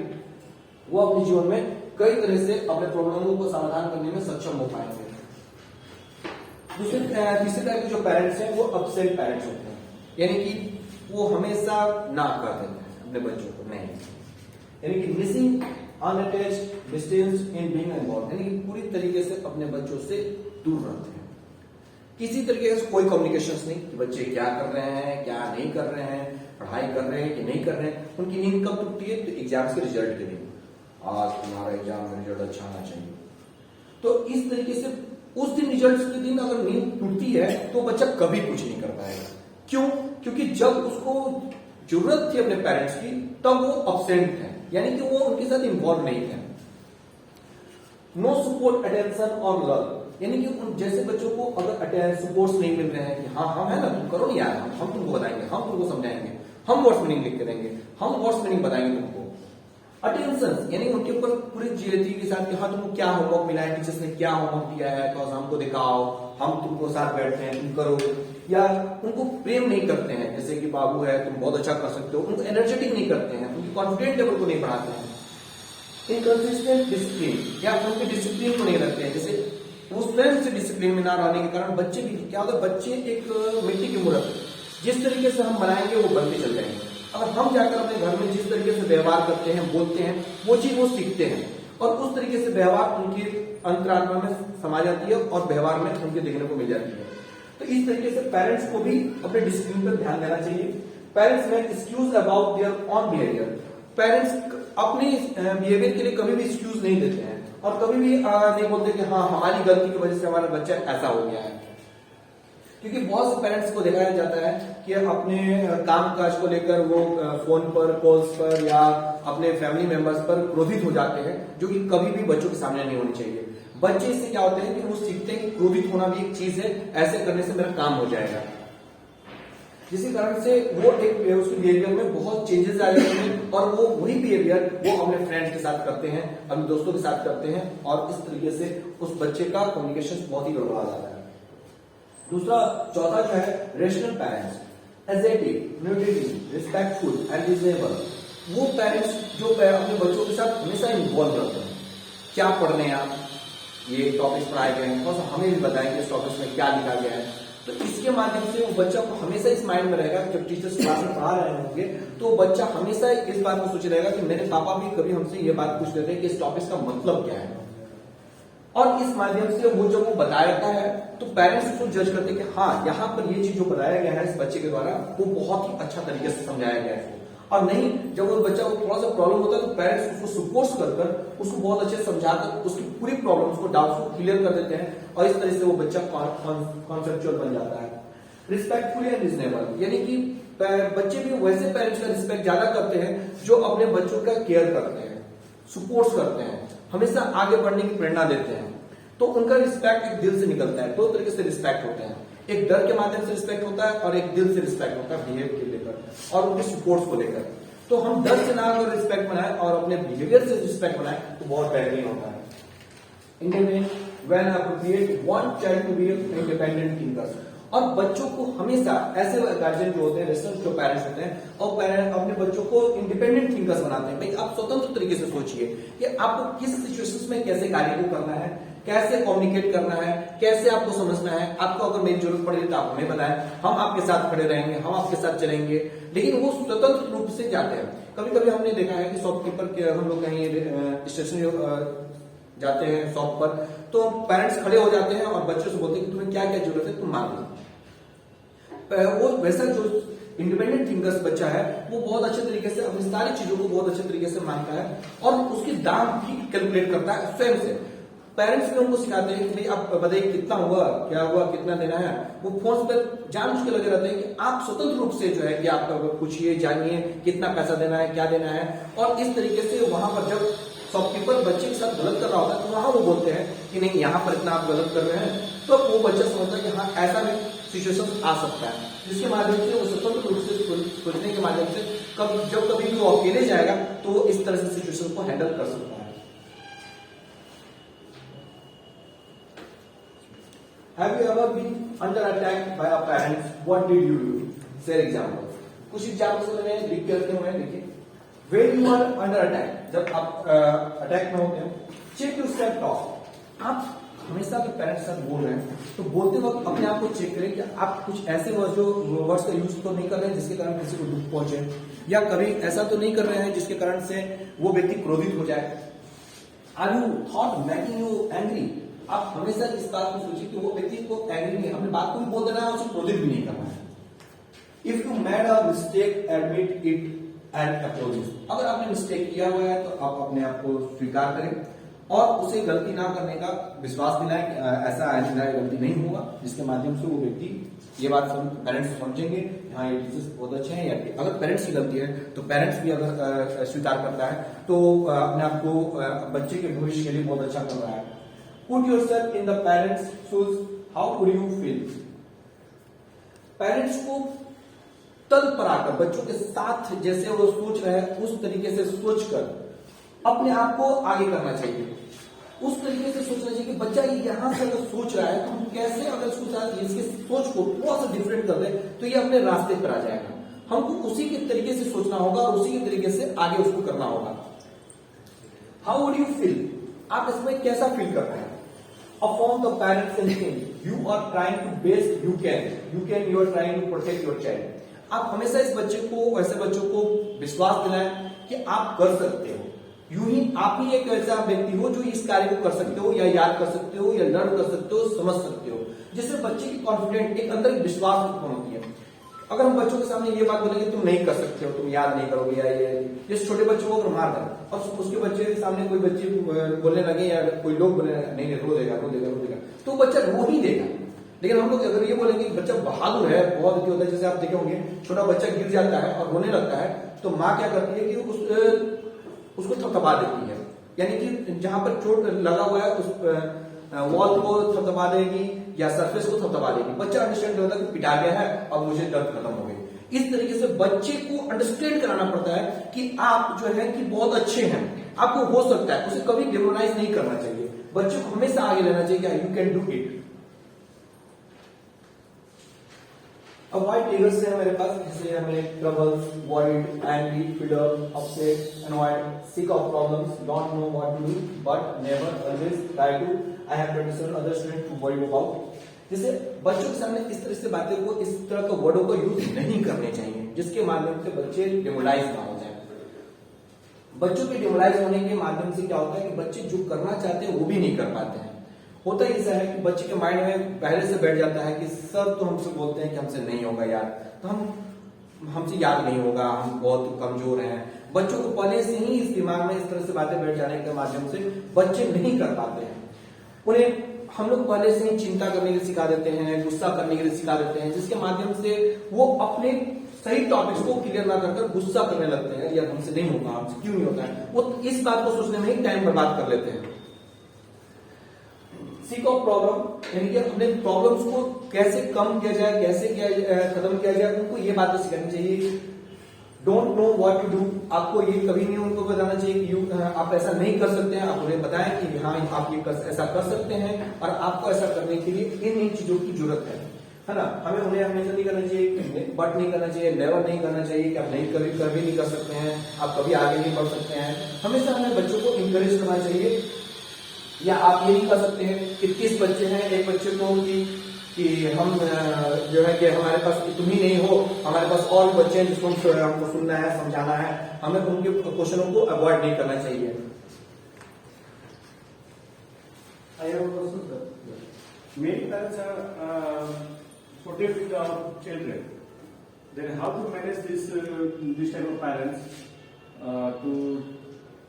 वो अपने जीवन में कई तरह से अपने प्रॉब्लमों को समाधान करने में सक्षम हो पाएंगे। तीसरे टाइप के जो पेरेंट्स हैं वो अपसेट पेरेंट्स होते हैं, यानी कि वो हमेशा ना कर देते हैं अपने बच्चों को, नहीं, यानी कि missing unattached, distance in being involve, यानी कि पूरी तरीके से अपने बच्चों से दूर रहते हैं। किसी तरीके से कोई कम्युनिकेशन नहीं कि बच्चे क्या कर रहे हैं, क्या नहीं कर रहे हैं, पढ़ाई कर रहे हैं कि नहीं कर रहे हैं। उनकी नींद कब टूटती है? तो एग्जाम्स के रिजल्ट के दिन, आज तुम्हारा एग्जाम में रिजल्ट अच्छा आना चाहिए। तो इस तरीके से उस दिन रिजल्ट के दिन अगर नींद टूटती है तो बच्चा कभी कुछ नहीं कर पाएगा। क्यों? क्योंकि जब उसको जरूरत थी अपने पेरेंट्स की, तब वो अब्सेंट थे, यानी कि वो उनके साथ इन्वॉल्व नहीं थे। नो सपोर्ट, अटेंशन और लव, यानी कि जैसे बच्चों को अगर सपोर्ट्स नहीं मिल रहे हैं कि हाँ हम है ना, तुम करो नहीं यार, हम तुमको बताएंगे, हम तुमको समझाएंगे, हम वर्ड्स मीनिंग लिख के देंगे, हम वर्ड्स मीनिंग बताएंगे तुमको। अटेंशन यानी उनके ऊपर पूरी जियती के साथ कि हाँ तुमको क्या होमवर्क मिला है, टीचर्स ने क्या होमवर्क दिया है तो हमको दिखाओ, हम तुमको साथ बैठते हैं, तुम करो। या उनको प्रेम नहीं करते हैं, जैसे कि बाबू है तुम बहुत अच्छा कर सकते हो, उनको एनर्जेटिक नहीं करते हैं, उनकी कॉन्फिडेंट लेवल को नहीं बढ़ाते हैं। इनकंसिस्टेंट डिसिप्लिन या उनके डिसिप्लिन को नहीं रखते हैं, जैसे वो स्वयं से डिसिप्लिन में ना रहने के कारण बच्चे भी क्या होता है, बच्चे एक मिट्टी की मूर्त, जिस तरीके से हम बनाएंगे वो बनते चल जाएंगे। अगर हम जाकर अपने घर में जिस तरीके से व्यवहार करते हैं, बोलते हैं, वो चीज वो सीखते हैं और उस तरीके से व्यवहार उनकी अंतरात्मा में समा जाती है और व्यवहार में उनके देखने को मिल जाती है। तो इस तरीके से पेरेंट्स को भी अपने डिसिप्लिन पर ध्यान देना चाहिए। पेरेंट्स में excuse about their on behaviour, parents अपने बिहेवियर के लिए कभी भी एक्सक्यूज नहीं देते हैं और कभी भी नहीं बोलते कि हाँ हमारी गलती की वजह से हमारा बच्चा ऐसा हो गया है। क्योंकि बहुत से पेरेंट्स को दिखाया जाता है कि अपने काम काज को लेकर वो फोन पर, कॉल्स पर या अपने फैमिली मेंबर्स पर क्रोधित हो जाते हैं, जो कि कभी भी बच्चों के सामने नहीं होनी चाहिए। बच्चे इससे क्या होते हैं कि वो सीखते हैं कि क्रोधित होना भी एक चीज है, ऐसे करने से मेरा काम हो जाएगा, जिसके कारण से वो एक उसके बिहेवियर में बहुत चेंजेस आ जाते हैं और वो वही बिहेवियर वो अपने फ्रेंड्स के साथ करते हैं, अपने दोस्तों के साथ करते हैं और इस तरीके से उस बच्चे का कम्युनिकेशन बहुत ही गड़बड़ा जाता है। दूसरा चौथा जो है rational parents, assertive, nutritive, respectful and reasonable, वो पेरेंट्स जो अपने बच्चों के साथ हमेशा इन्वॉल्व रहते हैं। क्या पढ़ रहे हैं आप, ये टॉपिक्स पढ़ाए गए हैं और हमें भी बताएंगे इस टॉपिक्स में क्या लिखा गया है, तो इसके माध्यम से वो बच्चा को हमेशा इस माइंड में रहेगा कि जब टीचर्स क्लास में पढ़ा रहे होंगे तो बच्चा हमेशा इस बात को सोच रहेगा कि मेरे पापा भी कभी हमसे ये बात पूछ लेते हैं कि इस टॉपिक्स का मतलब क्या है। और इस माध्यम से वो जब वो बताया जाता है तो पेरेंट्स उसको जज करते हैं कि हाँ यहाँ पर ये चीज जो बताया गया है इस बच्चे के द्वारा वो बहुत ही अच्छा तरीके से समझाया गया है। और नहीं, जब वो बच्चा को थोड़ा सा प्रॉब्लम होता है तो पेरेंट्स उसको सपोर्ट कर उसको बहुत अच्छे से समझाकर उसकी पूरी प्रॉब्लम्स को, डाउट्स को क्लियर कर देते हैं और इस तरह से वो बच्चा कॉन्सेप्चुअल बन जाता है। रिस्पेक्टफुल एंड रिजनेबल, यानी कि बच्चे भी वैसे पेरेंट्स का रिस्पेक्ट ज्यादा करते हैं जो अपने बच्चों का केयर करते हैं, सपोर्ट करते हैं, हमेशा आगे बढ़ने की प्रेरणा देते हैं। तो उनका रिस्पेक्ट एक दिल से निकलता है। दो तरीके से रिस्पेक्ट होते हैं, एक डर के माध्यम से रिस्पेक्ट होता है और एक दिल से रिस्पेक्ट होता है बिहेवियर को लेकर और उनके सपोर्ट्स को लेकर। तो हम डर से ना अगर रिस्पेक्ट बनाए और अपने बिहेवियर से रिस्पेक्ट बनाए तो बहुत बेहतरीन होता है। इंडियन में when appropriate want child to be independent thinkers, और बच्चों को हमेशा ऐसे गार्जियन जो होते हैं, रेस्टोरेंट जो पेरेंट्स होते हैं और पेरेंट अपने बच्चों को इंडिपेंडेंट थिंकर्स बनाते हैं। भाई आप स्वतंत्र तरीके से सोचिए कि आपको किस सिचुएशंस में कैसे कार्य को करना है, कैसे कम्युनिकेट करना है, कैसे आपको समझना है। आपको अगर मेरी जरूरत पड़ेगी तो आप हमें बताएं, हम आपके साथ खड़े रहेंगे, हम आपके साथ चलेंगे। लेकिन वो स्वतंत्र रूप से जाते हैं। कभी कभी हमने देखा है कि शॉपकीपर के हम लोग कहीं स्टेशन जाते हैं शॉप पर, तो पेरेंट्स खड़े हो जाते हैं और बच्चों से बोलते हैं कि तुम्हें क्या क्या जरूरत है तुम मांग लो। वो वैसा जो इंडिपेंडेंट थिंकर्स बच्चा है वो बहुत अच्छे तरीके से अपनी सारी चीजों को बहुत अच्छे तरीके से मांगता है और उसके दाम भी कैलकुलेट करता है स्वयं से। पेरेंट्स भी उनको सिखाते हैं कि भाई आप बताइए कितना हुआ, क्या हुआ, कितना देना है। वो फोन पर जानबूझ के लगे रहते हैं कि आप स्वतंत्र रूप से जो है कि आप पूछिए, जानिए कितना पैसा देना है, क्या देना है। और इस तरीके से वहां पर जब शॉपकीपर बच्चे के साथ गलत कर रहा होता है तो वहां वो बोलते हैं कि नहीं यहाँ पर इतना आप गलत कर रहे हैं, तो वो बच्चा समझता है कि हाँ ऐसा भी सिचुएशन आ सकता है, जिसके माध्यम से वो स्वतंत्र रूप से सोचने के माध्यम से जब कभी भी वो अकेले जाएगा तो वो इस तरह से सिचुएशन को हैंडल कर सकता है। Have you ever been under attack by your parents? What did you do? Share example. कुछ एग्जाम्पल्स मैंने लिख के रखे हुए हैं, देखिए। When you are under attack, जब आप अटैक में होते हैं, check your self talk। आप हमेशा अगर पेरेंट्स साथ बोल रहे हैं तो बोलते वक्त अपने आप को चेक करें कि आप कुछ ऐसे वर्ड्स का यूज तो नहीं कर रहे हैं जिसके कारण किसी को दुख पहुंचे, या कभी ऐसा तो नहीं कर रहे हैं जिसके कारण से वो व्यक्ति क्रोधित हो जाए। Are you thought making you angry? आप हमेशा इस बात को सोचिए कि वो व्यक्ति को एंग्री नहीं, अपने बात को भी बोल देना है, उसे क्रोधित भी नहीं करना है। If you made a mistake admit it and approach. अगर आपने मिस्टेक किया हुआ है तो आप अपने आप को स्वीकार करें और उसे गलती ना करने का विश्वास दिलाएं कि ऐसा आइंदा गलती नहीं होगा, जिसके माध्यम से वो व्यक्ति ये बात पेरेंट्स समझेंगे हाँ ये टीचर्स बहुत अच्छे हैं। या अगर पेरेंट्स की गलती है तो पेरेंट्स भी अगर स्वीकार करता है तो अपने आप को बच्चे के भविष्य के लिए बहुत अच्छा कर रहा है। Put yourself in the parents' shoes. How would you feel? Parents को तल पर आकर बच्चों के साथ जैसे वो सोच रहे हैं उस तरीके से सोचकर अपने आप को आगे करना चाहिए। उस तरीके से सोचना चाहिए कि बच्चा यहां से अगर सोच रहा है तो हम कैसे अगर उसके साथ इसके सोच को थोड़ा सा डिफरेंट कर दें तो ये अपने रास्ते पर आ जाएगा। हमको उसी के तरीके से सोचना होगा और उसी के तरीके से आगे उसको करना होगा। How would you feel? आप इसमें कैसा फील करते हैं? Affirm the parents instinct. You are trying to best you can. You are trying to protect your child. आप हमेशा इस बच्चे को ऐसे बच्चों को विश्वास दिलाएं कि आप कर सकते हो। यूं ही आप ही एक ऐसा व्यक्ति हो जो इस कार्य को कर सकते हो या याद कर सकते हो या लर्न कर सकते हो, समझ सकते हो, जिससे बच्चे की कॉन्फिडेंट एक अंदर विश्वास उत्पन्न होती है। अगर हम बच्चों के सामने ये बात बोलेंगे तुम नहीं कर सकते हो, तुम याद नहीं करोगे या ये जिस छोटे बच्चों को अगर मार दें और उसके बच्चे के सामने कोई बच्चे बोलने लगे या कोई लोग बोलने लगे नहीं रो देगा तो बच्चा रो ही देगा। लेकिन हम लोग अगर ये बोलेंगे कि बच्चा बहादुर है, बहुत होता है, जैसे आप देखे होंगे छोटा बच्चा गिर जाता है और रोने लगता है तो माँ क्या करती है कि उसको थपथपा देती है, यानी कि जहां पर चोट लगा हुआ है उस वॉल को थपथपा देगी या सरफेस को थपथपा देगी। बच्चा अंडरस्टैंड होता है कि पिटा गया है अब मुझे दर्द खत्म हो गई। इस तरीके से बच्चे को अंडरस्टैंड कराना पड़ता है कि आप जो है कि बहुत अच्छे हैं, आपको हो सकता है। उसे कभी डिमोनाइज नहीं करना चाहिए, बच्चे को हमेशा आगे लेना चाहिए कि you can do it. Avoid triggers से हमारे पास जैसे हमें troubles, worried, angry, fear, upset, annoyed, sick of problems, don't know what to do but never always try to, I have 27 other student to worry about. जैसे बच्चों के सामने इस तरह से बातें को, इस तरह के वर्डों को यूज नहीं करने चाहिए जिसके माध्यम से बच्चे डिमोलाइज ना हो जाए। बच्चों के डिमोलाइज होने के माध्यम से क्या होता है कि बच्चे जो करना चाहते हैं वो भी नहीं कर पाते हैं। होता ही ऐसा है कि बच्चे के माइंड में पहले से बैठ जाता है कि सर तो हमसे बोलते हैं कि हमसे नहीं होगा यार, तो हमसे याद नहीं होगा, हम बहुत कमजोर हैं। बच्चों को पहले से ही इस दिमाग में इस तरह से बातें बैठ जाने के माध्यम से बच्चे नहीं कर पाते हैं। उन्हें हम लोग पहले से ही चिंता करने के लिए सिखा देते हैं, गुस्सा करने के लिए सिखा देते हैं, जिसके माध्यम से वो अपने सही टॉपिक्स को क्लियर ना कर गुस्सा करने लगते हैं, यार हमसे नहीं होगा, हमसे क्यों नहीं होता है। वो इस बात को सोचने में ही टाइम बर्बाद कर लेते हैं। सीक ऑफ प्रॉब्लम यानी कि अपने प्रॉब्लम्स को कैसे कम किया जाए, कैसे खत्म किया जाए, उनको ये बातें सिखानी चाहिए। Don't know what to do, आपको ये कभी नहीं उनको बताना चाहिए कि आप ऐसा नहीं कर सकते हैं। आप उन्हें बताएं कि हाँ आप ये ऐसा कर सकते हैं और आपको ऐसा करने के लिए इन चीजों की जरूरत है ना। हमें उन्हें हमेशा नहीं करना चाहिए, बट नहीं करना चाहिए, नेवर नहीं करना चाहिए कि आप नहीं कभी नहीं कर सकते हैं, आप कभी आगे नहीं बढ़ सकते हैं। हमेशा हमें बच्चों को इंकरेज करना चाहिए। या आप ये नहीं कर सकते हैं कि 30 बच्चे हैं, एक बच्चे को कि हम जो है कि हमारे पास तुम ही नहीं हो, हमारे पास और बच्चे हैं जिसको हमको सुनना है, समझाना है। हमें उनके क्वेश्चनों को अवॉइड नहीं करना चाहिए। Many parents are protecting our children. Then how to manage this type of parents to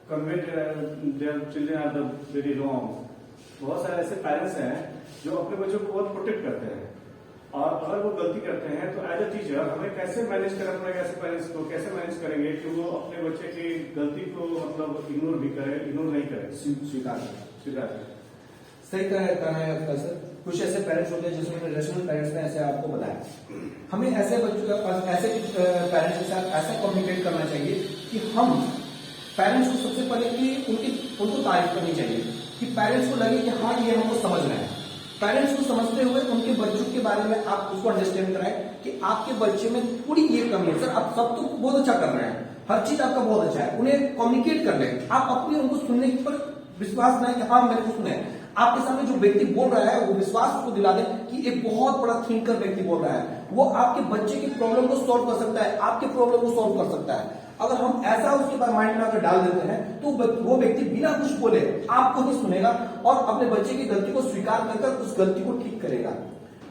convey their children are the very wrong. बहुत सारे ऐसे पेरेंट्स हैं जो अपने बच्चों को बहुत प्रोटेक्ट करते हैं और अगर वो गलती करते हैं तो एज अ टीचर हमें कैसे मैनेज करना पड़ेगा, ऐसे पेरेंट्स को कैसे मैनेज करेंगे कि वो अपने बच्चे की गलती को मतलब इग्नोर भी करे, इग्नोर नहीं करे, स्वीकार करें। सही कहना है आपका सर। कुछ ऐसे पेरेंट्स होते हैं जिसमें रेशनल पेरेंट्स ने ऐसे आपको बताया। हमें ऐसे बच्चों ऐसे पेरेंट्स के साथ ऐसा कम्युनिकेट करना चाहिए कि हम पेरेंट्स को सबसे पहले कि उनको तारीफ करनी चाहिए कि पेरेंट्स को लगे कि हाँ ये हमको समझ रहे हैं। पेरेंट्स को समझते हुए उनके बच्चों के बारे में आप उसको अंडरस्टैंड कराएं कि आपके बच्चे में थोड़ी ये कमी है। सर आप सब तो बहुत अच्छा कर रहे हैं, हर चीज आपका बहुत अच्छा है। उन्हें कम्युनिकेट कर लें, आप अपने उनको सुनने पर विश्वास बनाए कि हाँ मेरे को सुने। आपके सामने जो व्यक्ति बोल रहा है वो विश्वास को दिला दे कि एक बहुत बड़ा थिंकर व्यक्ति बोल रहा है, वो आपके बच्चे की प्रॉब्लम को सॉल्व कर सकता है, आपके प्रॉब्लम को सॉल्व कर सकता है। अगर हम ऐसा उसके माइंड में अगर डाल देते हैं तो वो व्यक्ति बिना कुछ बोले आपको ही सुनेगा और अपने बच्चे की गलती को स्वीकार कर उस गलती को ठीक करेगा।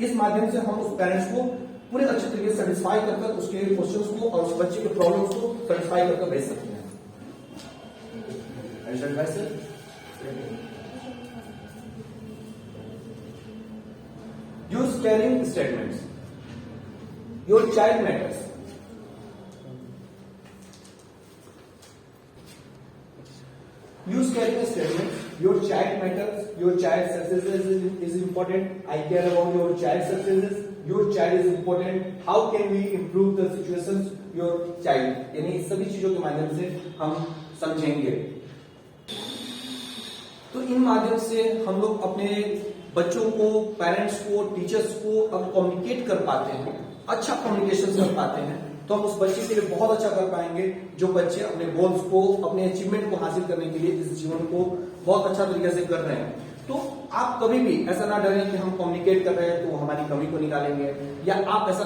इस माध्यम से हम उस पेरेंट्स को पूरे अच्छे तरीके से सेटिस्फाई कर उसके क्वेश्चंस को और उस बच्चे के प्रॉब्लम्स को सेटिस्फाई करके भेज सकते हैं। Use caring statements. Your child matters. Use caring statements. Your child matters, your child success is important, I care about your child success, your child is important, how can we improve the situations your child, यानी इस सभी चीजों के माध्यम से हम समझेंगे। तो इन माध्यम से हम लोग अपने बच्चों को, पेरेंट्स को, टीचर्स को अब कम्युनिकेट कर पाते हैं, अच्छा कम्युनिकेशन कर पाते हैं, तो हम उस बच्चे के लिए बहुत अच्छा कर पाएंगे जो बच्चे अपने गोल्स को, अपने अचीवमेंट को हासिल करने के लिए इस जीवन को बहुत अच्छा तरीके से कर रहे हैं। तो आप कभी भी ऐसा ना डरें कि हम कम्युनिकेट कर रहे हैं तो हमारी कमी को निकालेंगे, या आप ऐसा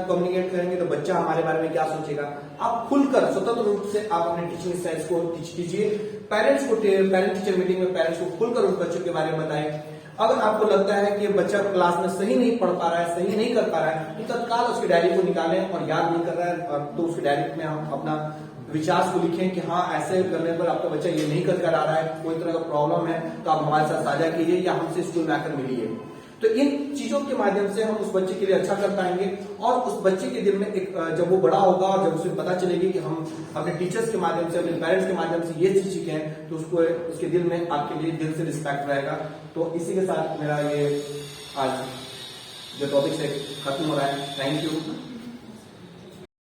कम्युनिकेट करेंगे तो बच्चा हमारे बारे में क्या सोचेगा। आप खुलकर स्वतंत्र रूप से आप अपने टीचिंग स्टाइल्स को टीच कीजिए। पेरेंट्स को, पेरेंट टीचर मीटिंग में पेरेंट्स को खुलकर उस बच्चों के बारे में बताएं। अगर आपको लगता है कि बच्चा क्लास में सही नहीं पढ़ पा रहा है, सही नहीं कर पा रहा है, तो तत्काल उसकी डायरी को निकालें, और याद नहीं कर रहा है तो उसकी डायरी में हम अपना विचार को लिखें कि हाँ, ऐसे करने पर आपका बच्चा ये नहीं कर आ रहा है, कोई तरह का प्रॉब्लम है तो आप हमारे साथ साझा कीजिए या हमसे स्कूल में आकर मिलिए। तो इन चीजों के माध्यम से हम उस बच्चे के लिए अच्छा कर पाएंगे, और उस बच्चे के दिल में एक, जब वो बड़ा होगा और जब उसे पता चलेगी कि हम अपने टीचर्स के माध्यम से, अपने पेरेंट्स के माध्यम से ये चीज सीखे हैं, तो उसको, उसके दिल में आपके लिए दिल से रिस्पेक्ट रहेगा। तो इसी के साथ मेरा ये आज जो टॉपिक है खत्म हो रहा है। Thank you.